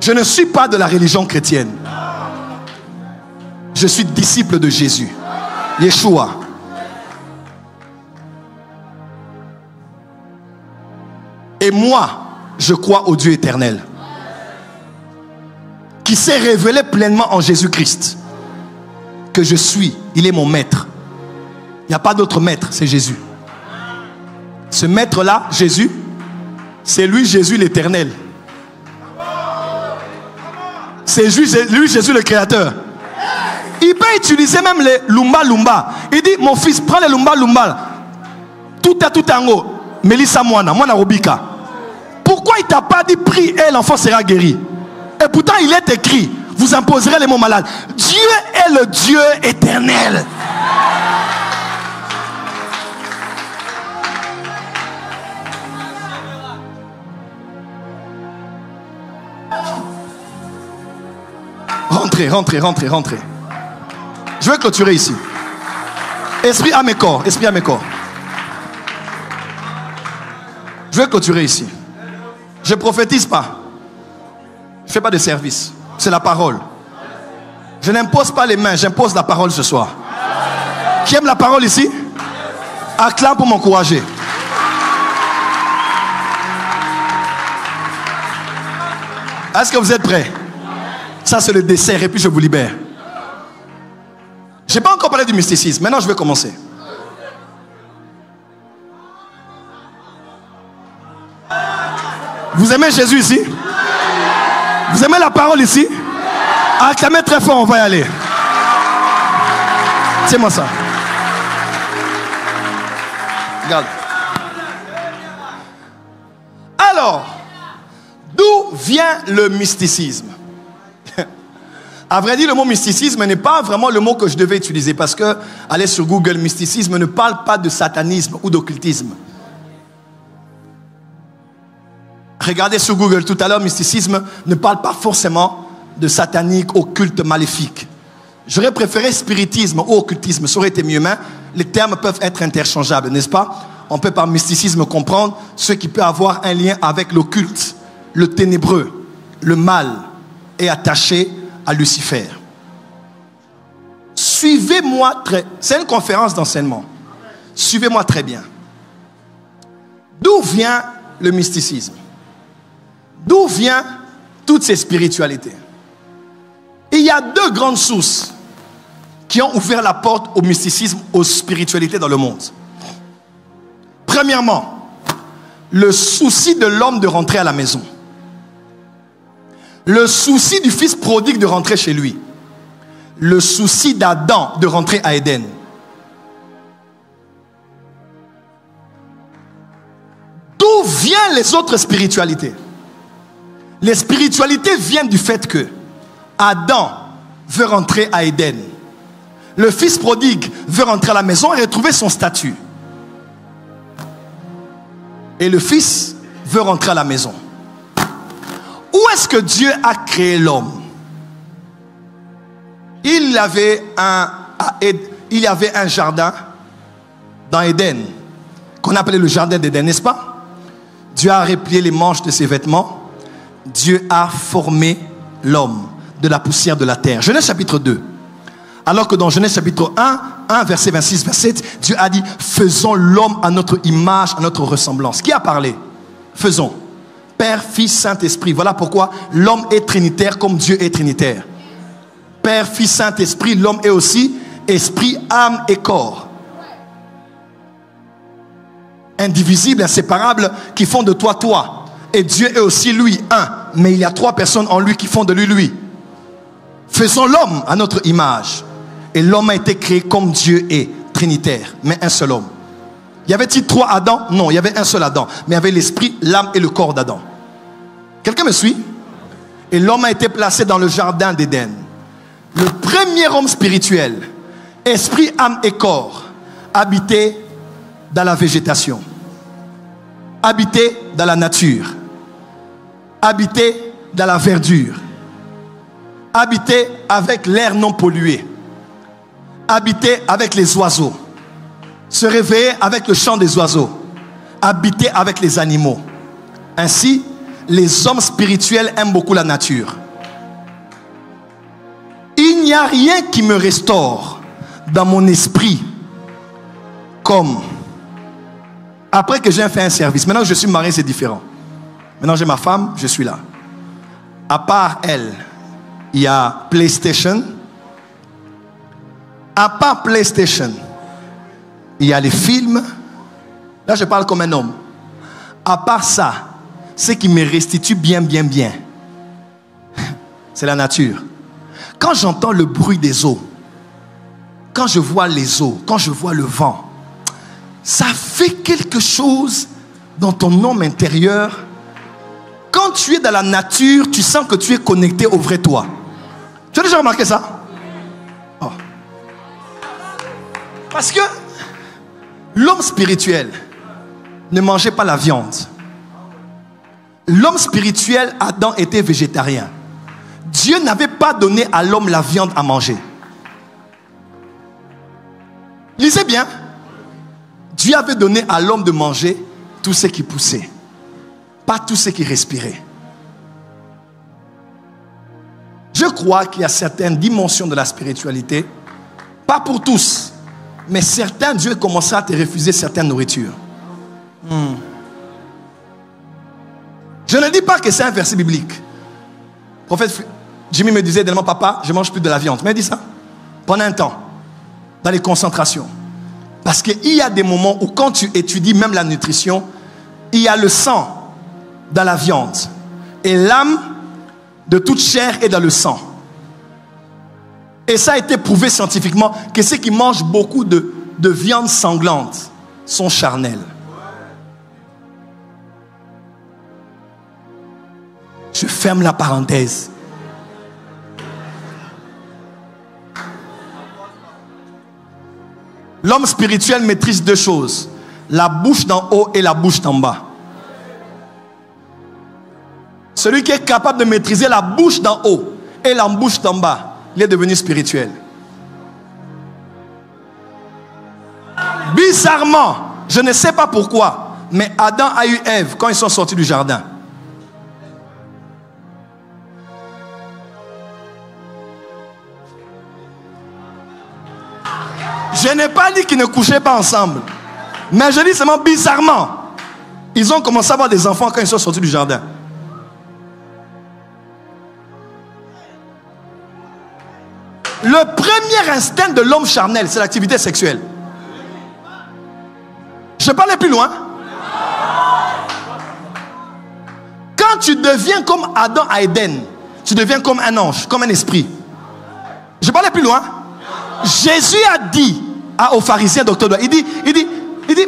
Je ne suis pas de la religion chrétienne. Je suis disciple de Jésus, Yeshua. Et moi, je crois au Dieu éternel qui s'est révélé pleinement en Jésus-Christ. Que je suis, il est mon maître. Il n'y a pas d'autre maître, c'est Jésus. Ce maître-là, Jésus, c'est lui, Jésus l'éternel. C'est lui, Jésus le créateur. Il peut utiliser même les lumba. Il dit, mon fils, prends les lumba. Tout en haut. Melissa Moana Robika. Pourquoi il ne t'a pas dit prie et l'enfant sera guéri? Et pourtant il est écrit, vous imposerez les mots malades. Dieu est le Dieu éternel. Rentrez. Je vais clôturer ici. Esprit à mes corps. Je vais clôturer ici. Je ne prophétise pas. Je ne fais pas de service. C'est la parole. Je n'impose pas les mains, j'impose la parole ce soir. Qui aime la parole ici? Acclame pour m'encourager. Est-ce que vous êtes prêts? Ça c'est le dessert et puis je vous libère. Je n'ai pas encore parlé du mysticisme. Maintenant je vais commencer. Vous aimez Jésus ici? Vous aimez la parole ici? Acclamez très fort, on va y aller. Tiens-moi ça. Regarde. Alors, d'où vient le mysticisme? À vrai dire, le mot mysticisme n'est pas vraiment le mot que je devais utiliser parce que, allez sur Google, mysticisme ne parle pas de satanisme ou d'occultisme. Regardez sur Google tout à l'heure, mysticisme ne parle pas forcément de satanique, occulte, maléfique. J'aurais préféré spiritisme ou occultisme, ça aurait été mieux, mais les termes peuvent être interchangeables, n'est-ce pas? On peut par mysticisme comprendre ce qui peut avoir un lien avec l'occulte, le ténébreux, le mal est attaché à Lucifer. Suivez-moi très... C'est une conférence d'enseignement. Suivez-moi très bien. D'où vient le mysticisme? D'où vient toutes ces spiritualités? Il y a deux grandes sources qui ont ouvert la porte au mysticisme, aux spiritualités dans le monde. Premièrement, le souci de l'homme de rentrer à la maison. Le souci du fils prodigue de rentrer chez lui. Le souci d'Adam de rentrer à Éden. D'où viennent les autres spiritualités? Les spiritualités viennent du fait que Adam veut rentrer à Éden. Le fils prodigue veut rentrer à la maison et retrouver son statut. Et le fils veut rentrer à la maison. Où est-ce que Dieu a créé l'homme? Il y avait un jardin dans Éden, qu'on appelait le jardin d'Éden, n'est-ce pas? Dieu a replié les manches de ses vêtements. Dieu a formé l'homme de la poussière de la terre. Genèse chapitre 2. Alors que dans Genèse chapitre 1 verset 26, verset 7, Dieu a dit, faisons l'homme à notre image, à notre ressemblance. Qui a parlé? Faisons. Père, Fils, Saint-Esprit. Voilà pourquoi l'homme est trinitaire comme Dieu est trinitaire. Père, Fils, Saint-Esprit, l'homme est aussi esprit, âme et corps. Indivisible, inséparable, qui font de toi, toi. Et Dieu est aussi lui, un. Mais il y a trois personnes en lui qui font de lui, lui. Faisons l'homme à notre image. Et l'homme a été créé comme Dieu est, trinitaire, mais un seul homme. Y avait-il trois Adam? Non, il y avait un seul Adam. Mais il y avait l'esprit, l'âme et le corps d'Adam. Quelqu'un me suit? Et l'homme a été placé dans le jardin d'Éden. Le premier homme spirituel, esprit, âme et corps, habitait dans la végétation, habitait dans la nature, habitait dans la verdure, habitait avec l'air non pollué, habitait avec les oiseaux, se réveillait avec le chant des oiseaux, habitait avec les animaux. Ainsi, les hommes spirituels aiment beaucoup la nature. Il n'y a rien qui me restaure dans mon esprit comme après que j'ai fait un service. Maintenant que je suis marié, c'est différent. Maintenant j'ai ma femme, je suis là. À part elle, il y a PlayStation. À part PlayStation, il y a les films. Là je parle comme un homme. À part ça, ce qui me restitue bien, c'est la nature. Quand j'entends le bruit des eaux, quand je vois les eaux, quand je vois le vent, ça fait quelque chose dans ton homme intérieur. Quand tu es dans la nature, tu sens que tu es connecté au vrai toi. Tu as déjà remarqué ça? Oh. Parce que l'homme spirituel ne mangeait pas la viande. L'homme spirituel, Adam, était végétarien. Dieu n'avait pas donné à l'homme la viande à manger. Lisez bien. Dieu avait donné à l'homme de manger tout ce qui poussait, pas tout ce qui respirait. Je crois qu'il y a certaines dimensions de la spiritualité, pas pour tous, mais certains, Dieu commencera à te refuser certaines nourritures. Je ne dis pas que c'est un verset biblique. Le prophète Jimmy me disait tellement, papa, je ne mange plus de la viande. Mais il dit ça pendant un temps, dans les concentrations. Parce qu'il y a des moments où quand tu étudies même la nutrition, il y a le sang dans la viande. Et l'âme de toute chair est dans le sang. Et ça a été prouvé scientifiquement que ceux qui mangent beaucoup de viande sanglante sont charnels. Je ferme la parenthèse. L'homme spirituel maîtrise deux choses. La bouche d'en haut et la bouche d'en bas. Celui qui est capable de maîtriser la bouche d'en haut et l'embouche d'en bas, il est devenu spirituel. Bizarrement, je ne sais pas pourquoi, mais Adam a eu Ève quand ils sont sortis du jardin. Je n'ai pas dit qu'ils ne couchaient pas ensemble, mais je dis seulement bizarrement, ils ont commencé à avoir des enfants quand ils sont sortis du jardin. Le premier instinct de l'homme charnel, c'est l'activité sexuelle. Je parlais plus loin. Quand tu deviens comme Adam à Éden, tu deviens comme un ange, comme un esprit. Je parlais plus loin. Jésus a dit aux pharisiens, docteur, il dit,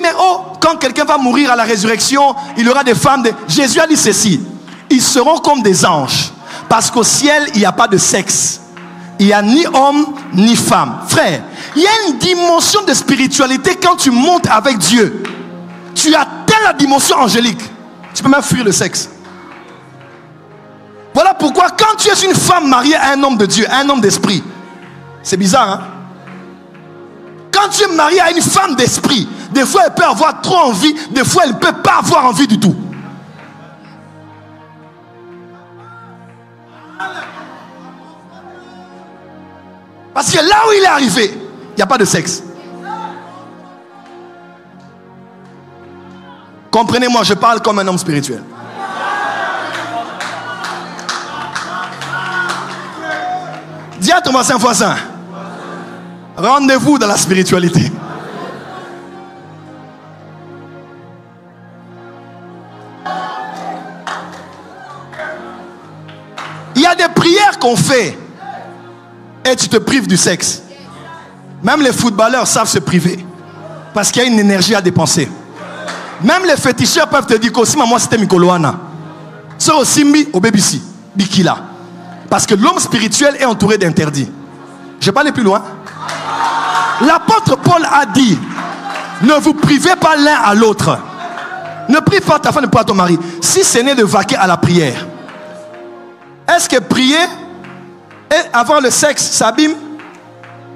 mais oh, quand quelqu'un va mourir à la résurrection, il y aura des femmes. Jésus a dit ceci: ils seront comme des anges, parce qu'au ciel, il n'y a pas de sexe. Il n'y a ni homme ni femme. Frère, il y a une dimension de spiritualité quand tu montes avec Dieu. Tu atteins la dimension angélique. Tu peux même fuir le sexe. Voilà pourquoi quand tu es une femme mariée à un homme de Dieu, à un homme d'esprit, c'est bizarre, hein? Quand tu es marié à une femme d'esprit, des fois elle peut avoir trop envie, des fois elle ne peut pas avoir envie du tout. Parce que là où il est arrivé, il n'y a pas de sexe. Comprenez-moi, je parle comme un homme spirituel. Dis à ton voisin, rendez-vous dans la spiritualité. Il y a des prières qu'on fait et tu te prives du sexe. Même les footballeurs savent se priver parce qu'il y a une énergie à dépenser. Même les féticheurs peuvent te dire qu'aussi moi c'était Mikoloana. C'est aussi mi au BBC, Bikila. Parce que l'homme spirituel est entouré d'interdits. Je vais pas aller plus loin. L'apôtre Paul a dit: ne vous privez pas l'un à l'autre. Ne prive pas ta femme, ne prive pas ton mari. Si ce n'est de vaquer à la prière. Est-ce que prier et avoir le sexe, ça abîme?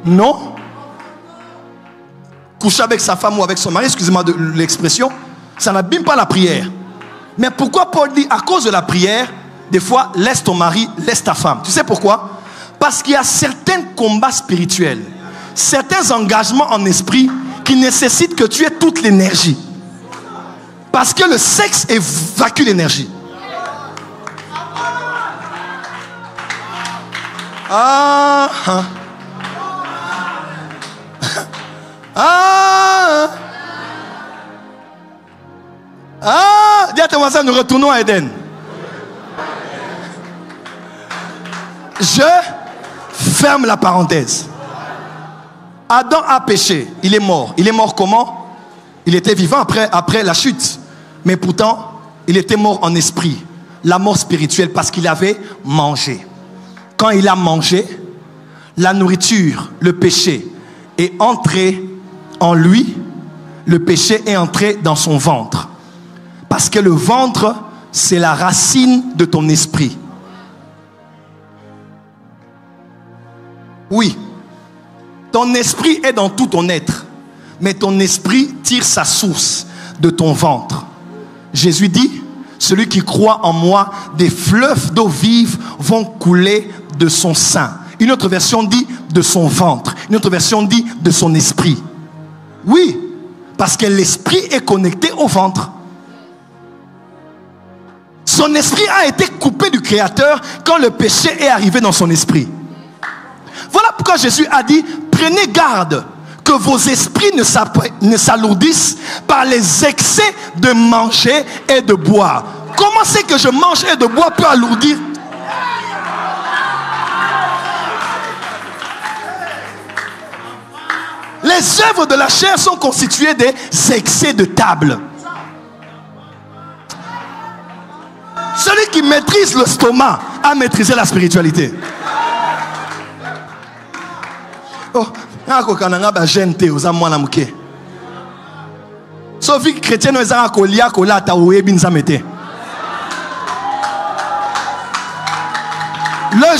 Non. Coucher avec sa femme ou avec son mari, excusez-moi de l'expression, ça n'abîme pas la prière. Mais pourquoi Paul dit à cause de la prière, des fois, laisse ton mari, laisse ta femme? Tu sais pourquoi? Parce qu'il y a certains combats spirituels, certains engagements en esprit qui nécessitent que tu aies toute l'énergie. Parce que le sexe évacue l'énergie. Dis à ton voisin, nous retournons à Éden. Je ferme la parenthèse. Adam a péché, il est mort. Il est mort comment? Il était vivant après la chute. Mais pourtant, il était mort en esprit. La mort spirituelle parce qu'il avait mangé. Quand il a mangé, la nourriture, le péché est entré en lui. Le péché est entré dans son ventre. Parce que le ventre, c'est la racine de ton esprit. Oui, ton esprit est dans tout ton être, mais ton esprit tire sa source de ton ventre. Jésus dit: celui qui croit en moi, des fleuves d'eau vive vont couler de son sein. Une autre version dit de son ventre. Une autre version dit de son esprit. Oui, parce que l'esprit est connecté au ventre. Son esprit a été coupé du Créateur quand le péché est arrivé dans son esprit. Voilà pourquoi Jésus a dit: prenez garde que vos esprits ne s'alourdissent par les excès de manger et de boire. Comment c'est que je mange et de boire peut alourdir? Les œuvres de la chair sont constituées des excès de table. Celui qui maîtrise le stomac a maîtrisé la spiritualité. Oh, Sophie chrétienne nous a kolia kola ta oué bin samete. Le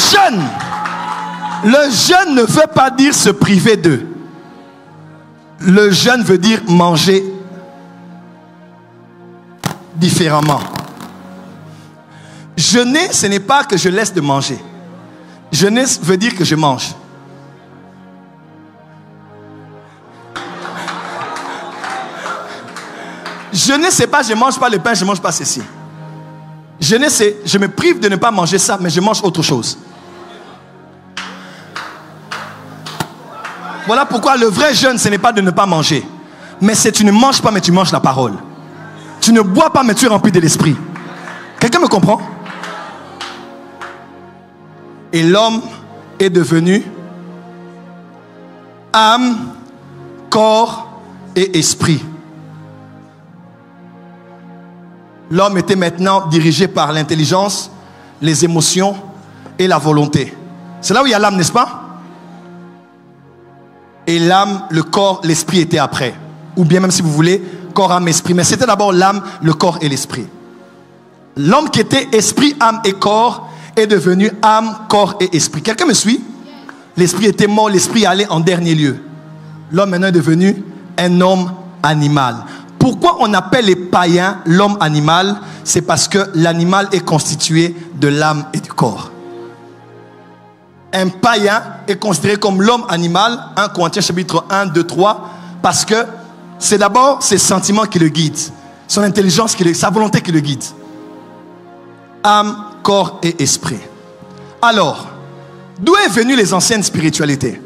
jeûne ne veut pas dire se priver d'eux. Le jeûne veut dire manger différemment. Jeûner, ce n'est pas que je laisse de manger. Jeûner veut dire que je mange. Jeûner, c'est pas je mange pas le pain, je mange pas ceci. Jeûner, c'est je me prive de ne pas manger ça, mais je mange autre chose. Voilà pourquoi le vrai jeûne, ce n'est pas de ne pas manger. Mais c'est tu ne manges pas, mais tu manges la parole. Tu ne bois pas, mais tu es rempli de l'esprit. Quelqu'un me comprend? Et l'homme est devenu âme, corps et esprit. L'homme était maintenant dirigé par l'intelligence, les émotions et la volonté. C'est là où il y a l'âme, n'est-ce pas? Et l'âme, le corps, l'esprit étaient après. Ou bien même si vous voulez, corps, âme, esprit. Mais c'était d'abord l'âme, le corps et l'esprit. L'homme qui était esprit, âme et corps est devenu âme, corps et esprit. Quelqu'un me suit? L'esprit était mort, l'esprit allait en dernier lieu. L'homme maintenant est devenu un homme animal. Pourquoi on appelle les païens l'homme animal? C'est parce que l'animal est constitué de l'âme et du corps. Un païen est considéré comme l'homme animal, 1 Corinthiens chapitre 1, 2, 3, parce que c'est d'abord ses sentiments qui le guident, son intelligence, sa volonté qui le guide. Âme, corps et esprit. Alors, d'où est venue les anciennes spiritualités?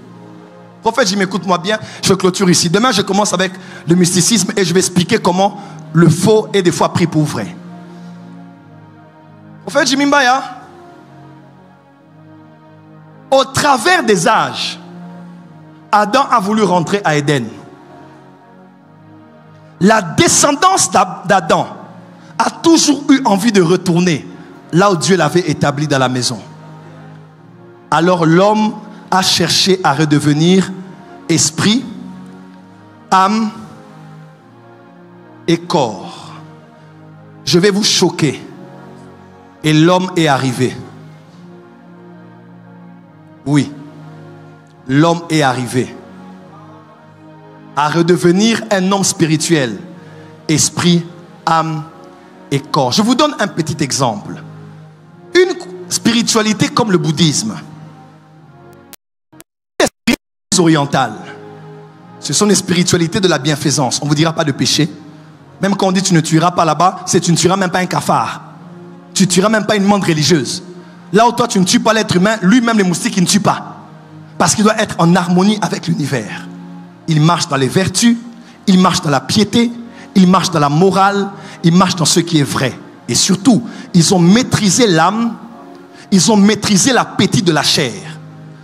Prophète, je m'écoute-moi bien, je clôture ici. Demain, je commence avec le mysticisme et je vais expliquer comment le faux est des fois pris pour vrai. Prophète Jimmy Mbaya, au travers des âges, Adam a voulu rentrer à Éden. La descendance d'Adam a toujours eu envie de retourner là où Dieu l'avait établi dans la maison. Alors l'homme a cherché à redevenir esprit, âme et corps. Je vais vous choquer. Et l'homme est arrivé. Oui, l'homme est arrivé à redevenir un homme spirituel, esprit, âme et corps. Je vous donne un petit exemple. Une spiritualité comme le bouddhisme, les spiritualités orientales, ce sont les spiritualités de la bienfaisance. On ne vous dira pas de péché. Même quand on dit tu ne tueras pas là-bas, c'est tu ne tueras même pas un cafard. Tu ne tueras même pas une monde religieuse. Là où toi tu ne tues pas l'être humain, lui-même les moustiques il ne tue pas. Parce qu'il doit être en harmonie avec l'univers. Il marche dans les vertus, il marche dans la piété, il marche dans la morale, il marche dans ce qui est vrai. Et surtout, ils ont maîtrisé l'âme, ils ont maîtrisé l'appétit de la chair.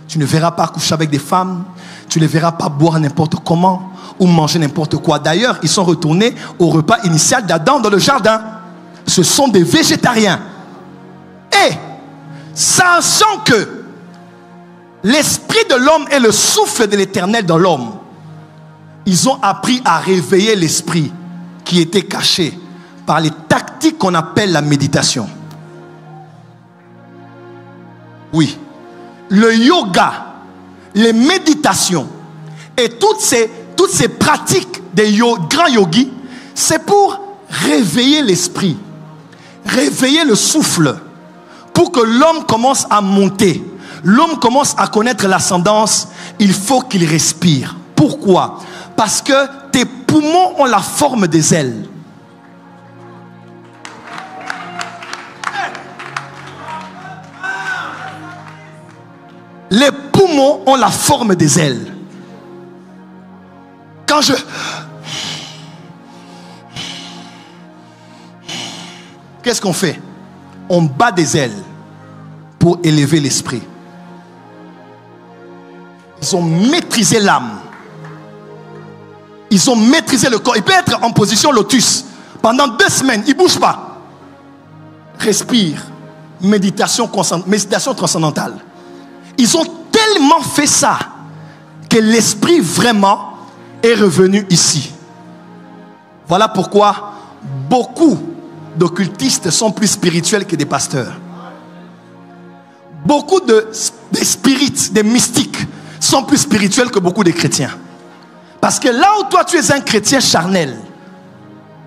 Tu ne verras pas coucher avec des femmes, tu ne verras pas boire n'importe comment ou manger n'importe quoi. D'ailleurs, ils sont retournés au repas initial d'Adam dans le jardin. Ce sont des végétariens. Et sachant que l'esprit de l'homme est le souffle de l'éternel dans l'homme, ils ont appris à réveiller l'esprit qui était caché par les tactiques qu'on appelle la méditation. Oui, le yoga, les méditations et toutes ces pratiques des grands yogis, c'est pour réveiller l'esprit, réveiller le souffle, pour que l'homme commence à monter. L'homme commence à connaître l'ascendance, il faut qu'il respire. Pourquoi? Parce que tes poumons ont la forme des ailes. Les poumons ont la forme des ailes. Quand je... Qu'est-ce qu'on fait? On bat des ailes pour élever l'esprit. Ils ont maîtrisé l'âme. Ils ont maîtrisé le corps. Il peut être en position lotus pendant 2 semaines. Il ne bouge pas. Respire. Méditation transcendantale. Ils ont tellement fait ça que l'esprit vraiment est revenu ici. Voilà pourquoi beaucoup d'occultistes sont plus spirituels que des pasteurs. Beaucoup des spirites, des mystiques sont plus spirituels que beaucoup de chrétiens. Parce que là où toi tu es un chrétien charnel,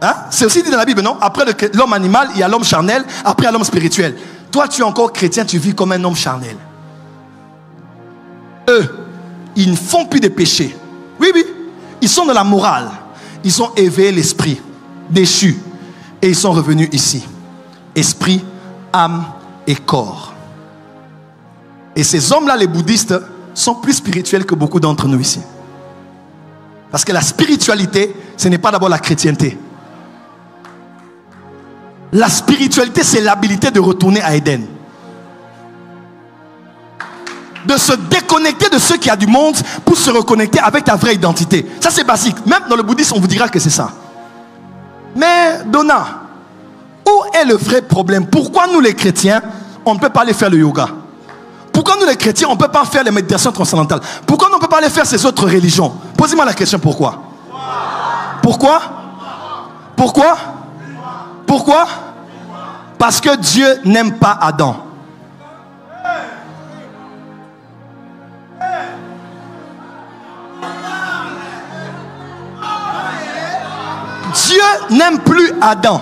hein? C'est aussi dit dans la Bible, non? Après l'homme animal, il y a l'homme charnel, après il y a l'homme spirituel. Toi tu es encore chrétien, tu vis comme un homme charnel. Eux, ils ne font plus de péché. Oui, oui. Ils sont dans la morale. Ils ont éveillé l'esprit, déchu. Et ils sont revenus ici. Esprit, âme et corps. Et ces hommes-là, les bouddhistes, sont plus spirituels que beaucoup d'entre nous ici. Parce que la spiritualité, ce n'est pas d'abord la chrétienté. La spiritualité, c'est l'habilité de retourner à Éden. De se déconnecter de ce qu'il y a du monde pour se reconnecter avec ta vraie identité. Ça, c'est basique. Même dans le bouddhisme, on vous dira que c'est ça. Mais, Donna, où est le vrai problème? Pourquoi nous, les chrétiens, on ne peut pas aller faire le yoga? Pourquoi nous, les chrétiens, on ne peut pas faire les méditations transcendantales? Pourquoi on ne peut pas aller faire ces autres religions? Posez-moi la question, pourquoi? Pourquoi? Pourquoi? Pourquoi? Parce que Dieu n'aime pas Adam. Dieu n'aime plus Adam.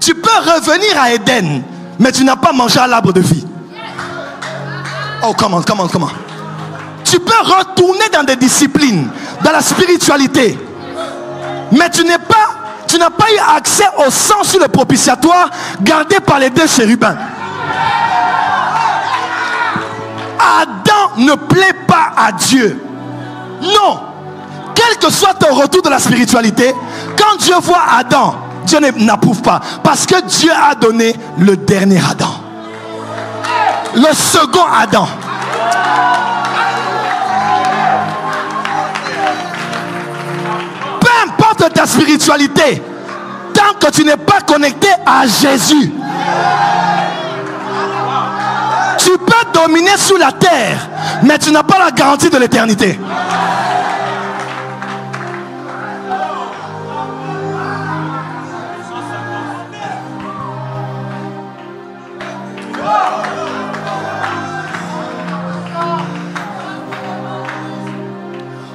Tu peux revenir à Éden, mais tu n'as pas mangé à l'arbre de vie. Oh, comment? Tu peux retourner dans des disciplines, dans la spiritualité, mais tu n'as pas eu accès au sang sur le propitiatoire gardé par les deux chérubins. Adam ne plaît pas à Dieu. Non. Quel que soit ton retour de la spiritualité, quand Dieu voit Adam, Dieu n'approuve pas. Parce que Dieu a donné le dernier Adam. Le second Adam. Peu importe ta spiritualité, tant que tu n'es pas connecté à Jésus, tu peux dominer sur la terre, mais tu n'as pas la garantie de l'éternité.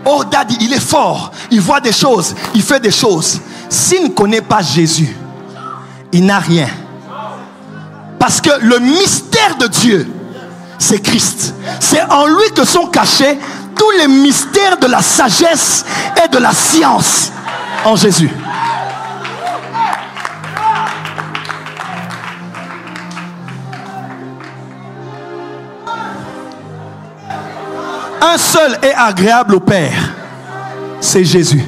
Oh, Daddy, il est fort. Il voit des choses. Il fait des choses. S'il ne connaît pas Jésus, il n'a rien. Parce que le mystère de Dieu, c'est Christ. C'est en lui que sont cachés tous les mystères de la sagesse et de la science en Jésus. Un seul est agréable au Père, c'est Jésus.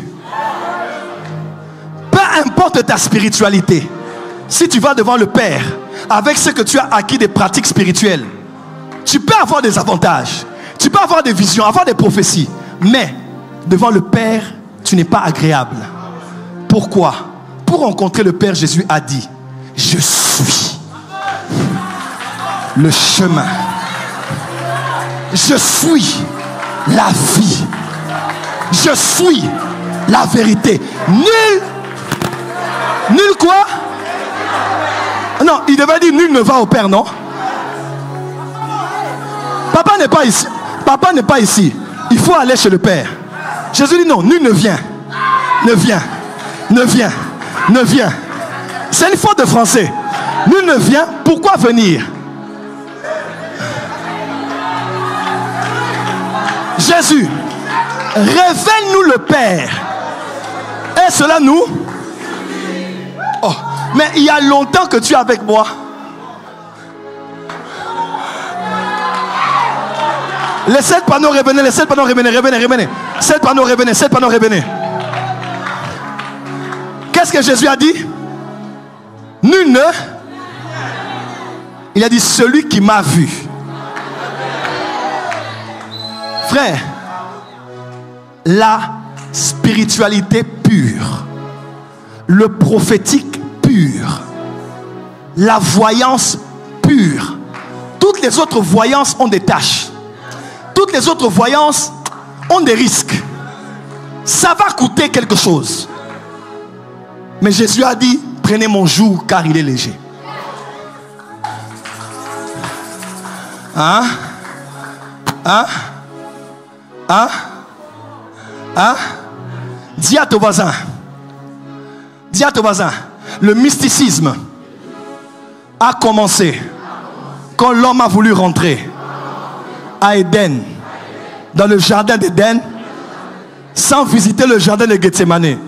Peu importe ta spiritualité, si tu vas devant le Père avec ce que tu as acquis des pratiques spirituelles, tu peux avoir des avantages, tu peux avoir des visions, avoir des prophéties, mais devant le Père, tu n'es pas agréable. Pourquoi? Pour rencontrer le Père, Jésus a dit: je suis le chemin, je suis la vie, je suis la vérité. Nul quoi? Non, il devait dire nul ne va au Père, non? Papa n'est pas ici. Papa n'est pas ici. Il faut aller chez le Père. Jésus dit non, nul ne vient. Ne vient. Ne vient. Ne vient. C'est une faute de français. Nul ne vient. Pourquoi venir? Jésus, révèle-nous le Père. Et cela nous... Oh, mais il y a longtemps que tu es avec moi. Les 7 panneaux revenaient, les 7 panneaux revenaient. 7 panneaux revenaient, 7 panneaux revenaient. Qu'est-ce que Jésus a dit? Nul ne... Il a dit celui qui m'a vu. Frère, la spiritualité pure, le prophétique pur, la voyance pure, toutes les autres voyances ont des tâches. Toutes les autres voyances ont des risques. Ça va coûter quelque chose. Mais Jésus a dit, prenez mon joug car il est léger. Hein? Hein? Hein? Hein? Dis à ton voisin. Dis à ton voisin. Le mysticisme a commencé quand l'homme a voulu rentrer à Éden, dans le jardin d'Éden, sans visiter le jardin de Gethsémane.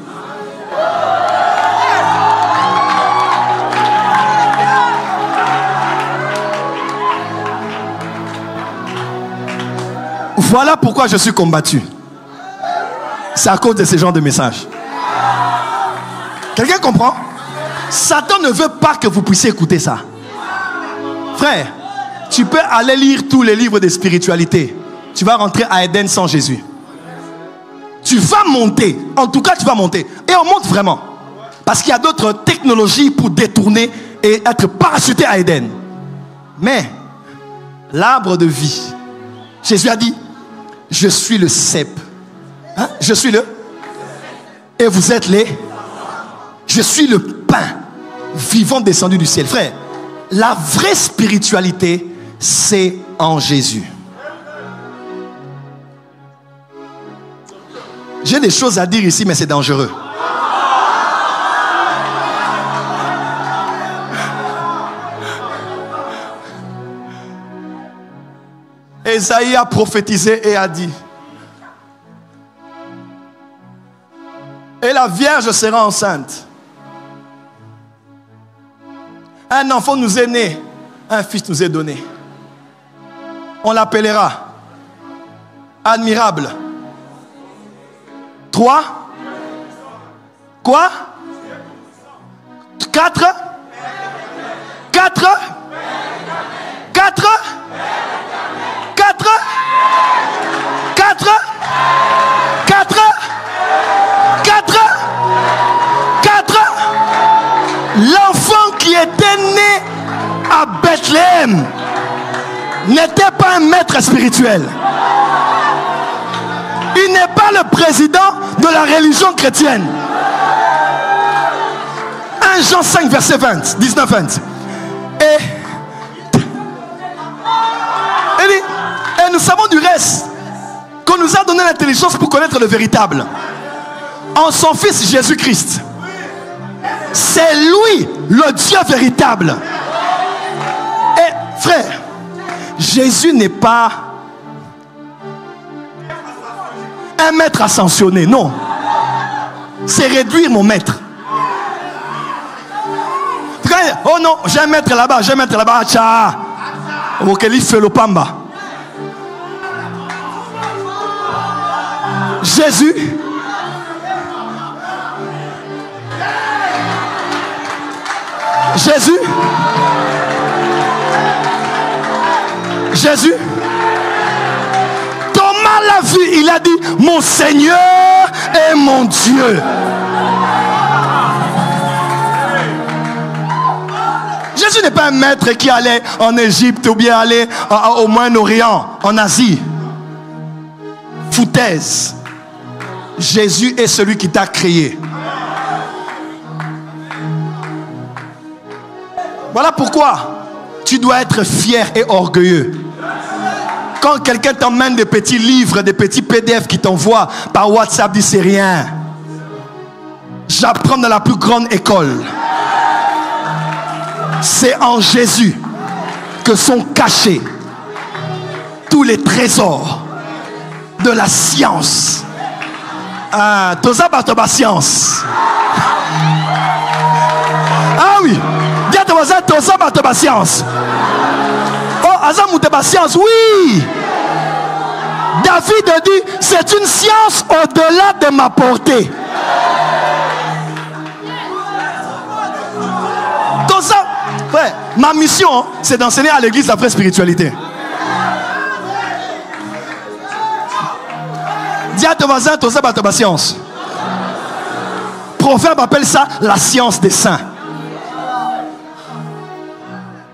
Voilà pourquoi je suis combattu. C'est à cause de ce genre de messages. Quelqu'un comprend? Satan ne veut pas que vous puissiez écouter ça. Frère, tu peux aller lire tous les livres de spiritualité. Tu vas rentrer à Éden sans Jésus. Tu vas monter. En tout cas, tu vas monter. Et on monte vraiment. Parce qu'il y a d'autres technologies pour détourner et être parachuté à Éden. Mais, l'arbre de vie, Jésus a dit, je suis le cep. Hein? Je suis le... Et vous êtes les... Je suis le pain vivant descendu du ciel. Frère, la vraie spiritualité, c'est en Jésus. J'ai des choses à dire ici, mais c'est dangereux. Ésaïe a prophétisé et a dit: et la Vierge sera enceinte. Un enfant nous est né, un fils nous est donné. On l'appellera admirable. 3. Quoi? 4. 4. 4. 4. 4. 4. 4. 4. L'enfant qui était né à Bethléem n'était pas un maître spirituel. Il n'est pas le président de la religion chrétienne. 1 Jean 5 verset 20, 19-20. Et nous savons du reste qu'on nous a donné l'intelligence pour connaître le véritable. En son fils Jésus-Christ. C'est lui le Dieu véritable. Et frère, Jésus n'est pas un maître ascensionné, non. C'est réduire mon maître. Oh non, j'ai un maître là-bas, j'ai un maître là-bas. Tcha. Ok, il fait le pamba. Jésus. Jésus. Jésus. Thomas l'a vu, il a dit: mon Seigneur et mon Dieu. Jésus n'est pas un maître qui allait en Égypte ou bien allait au Moyen-Orient, en Asie. Foutaise. Jésus est celui qui t'a créé. Voilà pourquoi tu dois être fier et orgueilleux. Quand quelqu'un t'emmène des petits livres, des petits PDF qui t'envoient par WhatsApp, dis: c'est rien. J'apprends dans la plus grande école. C'est en Jésus que sont cachés tous les trésors de la science. Toza batoba science. Ah oui. Dis à ton voisin: Toza batoba science. Oh, Azam ou science, oui. David dit: c'est une science au-delà de ma portée. Toza. Ouais, ma mission, c'est d'enseigner à l'église la vraie spiritualité. Dis à ton voisin: Toza batoba science. Proverbe appelle ça la science des saints.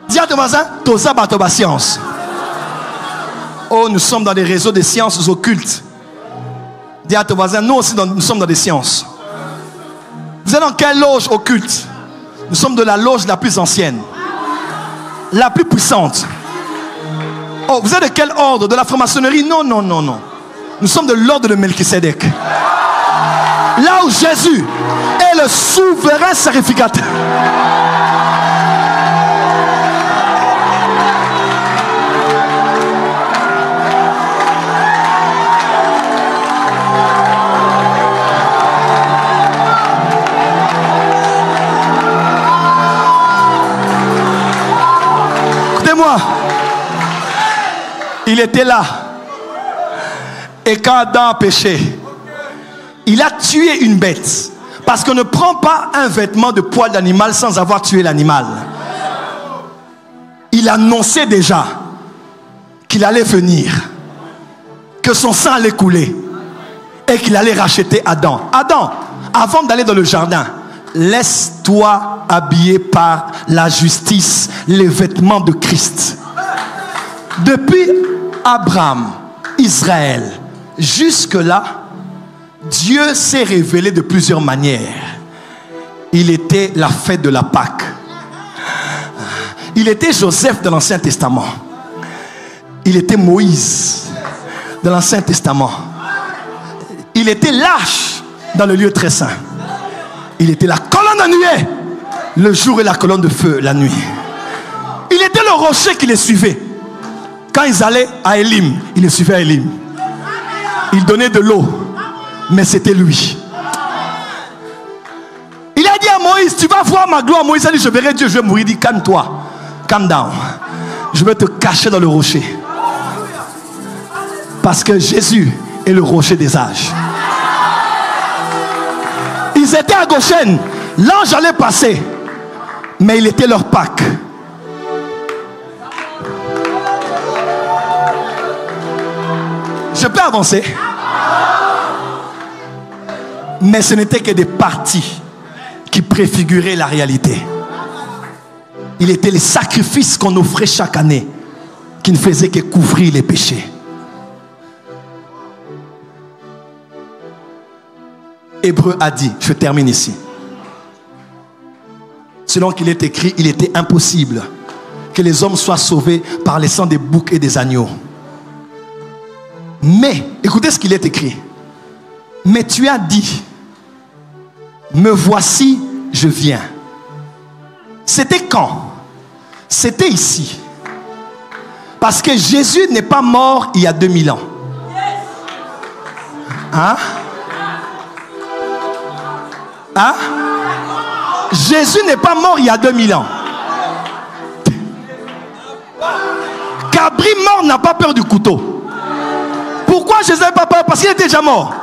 Dis à ton voisin: Toza batoba science. Oh, nous sommes dans des réseaux de sciences occultes. Dis à ton voisin: nous aussi nous sommes dans des sciences. Vous êtes dans quelle loge occulte? Nous sommes de la loge la plus ancienne, la plus puissante. Oh, vous êtes de quel ordre? De la franc-maçonnerie? Non, non, non, non. Nous sommes de l'ordre de Melchisédek. Là où Jésus est le souverain sacrificateur. Écoutez-moi. Il était là. Et quand Adam a péché, il a tué une bête. Parce qu'on ne prend pas un vêtement de poil d'animal sans avoir tué l'animal. Il annonçait déjà qu'il allait venir, que son sang allait couler et qu'il allait racheter Adam. Adam, avant d'aller dans le jardin, laisse-toi habiller par la justice, les vêtements de Christ. Depuis Abraham, Israël, jusque-là, Dieu s'est révélé de plusieurs manières. Il était la fête de la Pâque. Il était Joseph de l'Ancien Testament. Il était Moïse de l'Ancien Testament. Il était l'arche dans le lieu très saint. Il était la colonne de nuée le jour et la colonne de feu la nuit. Il était le rocher qui les suivait. Quand ils allaient à Élim, il les suivait à Élim. Il donnait de l'eau, mais c'était lui. Il a dit à Moïse, tu vas voir ma gloire. Moïse a dit, je verrai Dieu, je vais mourir. Il dit, calme-toi, calm down. Je vais te cacher dans le rocher. Parce que Jésus est le rocher des âges. Ils étaient à Goshen. L'ange allait passer, mais il était leur Pâque. Je peux avancer, mais ce n'était que des parties qui préfiguraient la réalité. Il était les sacrifices qu'on offrait chaque année qui ne faisaient que couvrir les péchés. Hébreu a dit, je termine ici, selon qu'il est écrit, il était impossible que les hommes soient sauvés par les sangs des boucs et des agneaux. Mais, écoutez ce qu'il est écrit. Mais tu as dit, me voici, je viens. C'était quand? C'était ici. Parce que Jésus n'est pas mort il y a 2000 ans. Hein? Hein? Jésus n'est pas mort il y a 2000 ans. Cabri mort n'a pas peur du couteau. Pourquoi Jésus n'a pas peur? Parce qu'il était déjà mort.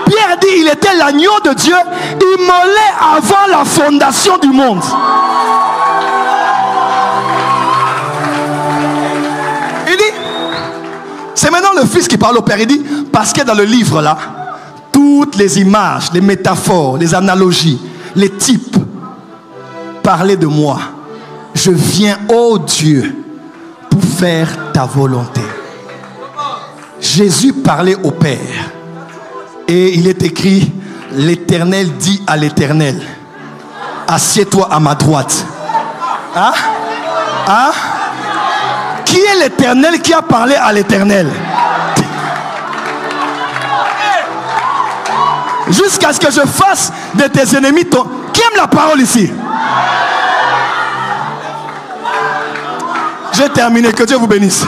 Pierre dit il était l'agneau de Dieu immolé avant la fondation du monde. Il dit, c'est maintenant le Fils qui parle au Père. Il dit, parce que dans le livre là, toutes les images, les métaphores, les analogies, les types parlaient de moi. Je viens, ô Dieu, pour faire ta volonté. Jésus parlait au Père. Et il est écrit, l'Éternel dit à l'Éternel, assieds-toi à ma droite. Hein? Hein? Qui est l'Éternel qui a parlé à l'Éternel? Jusqu'à ce que je fasse de tes ennemis ton... Qui aime la parole ici? J'ai terminé, que Dieu vous bénisse.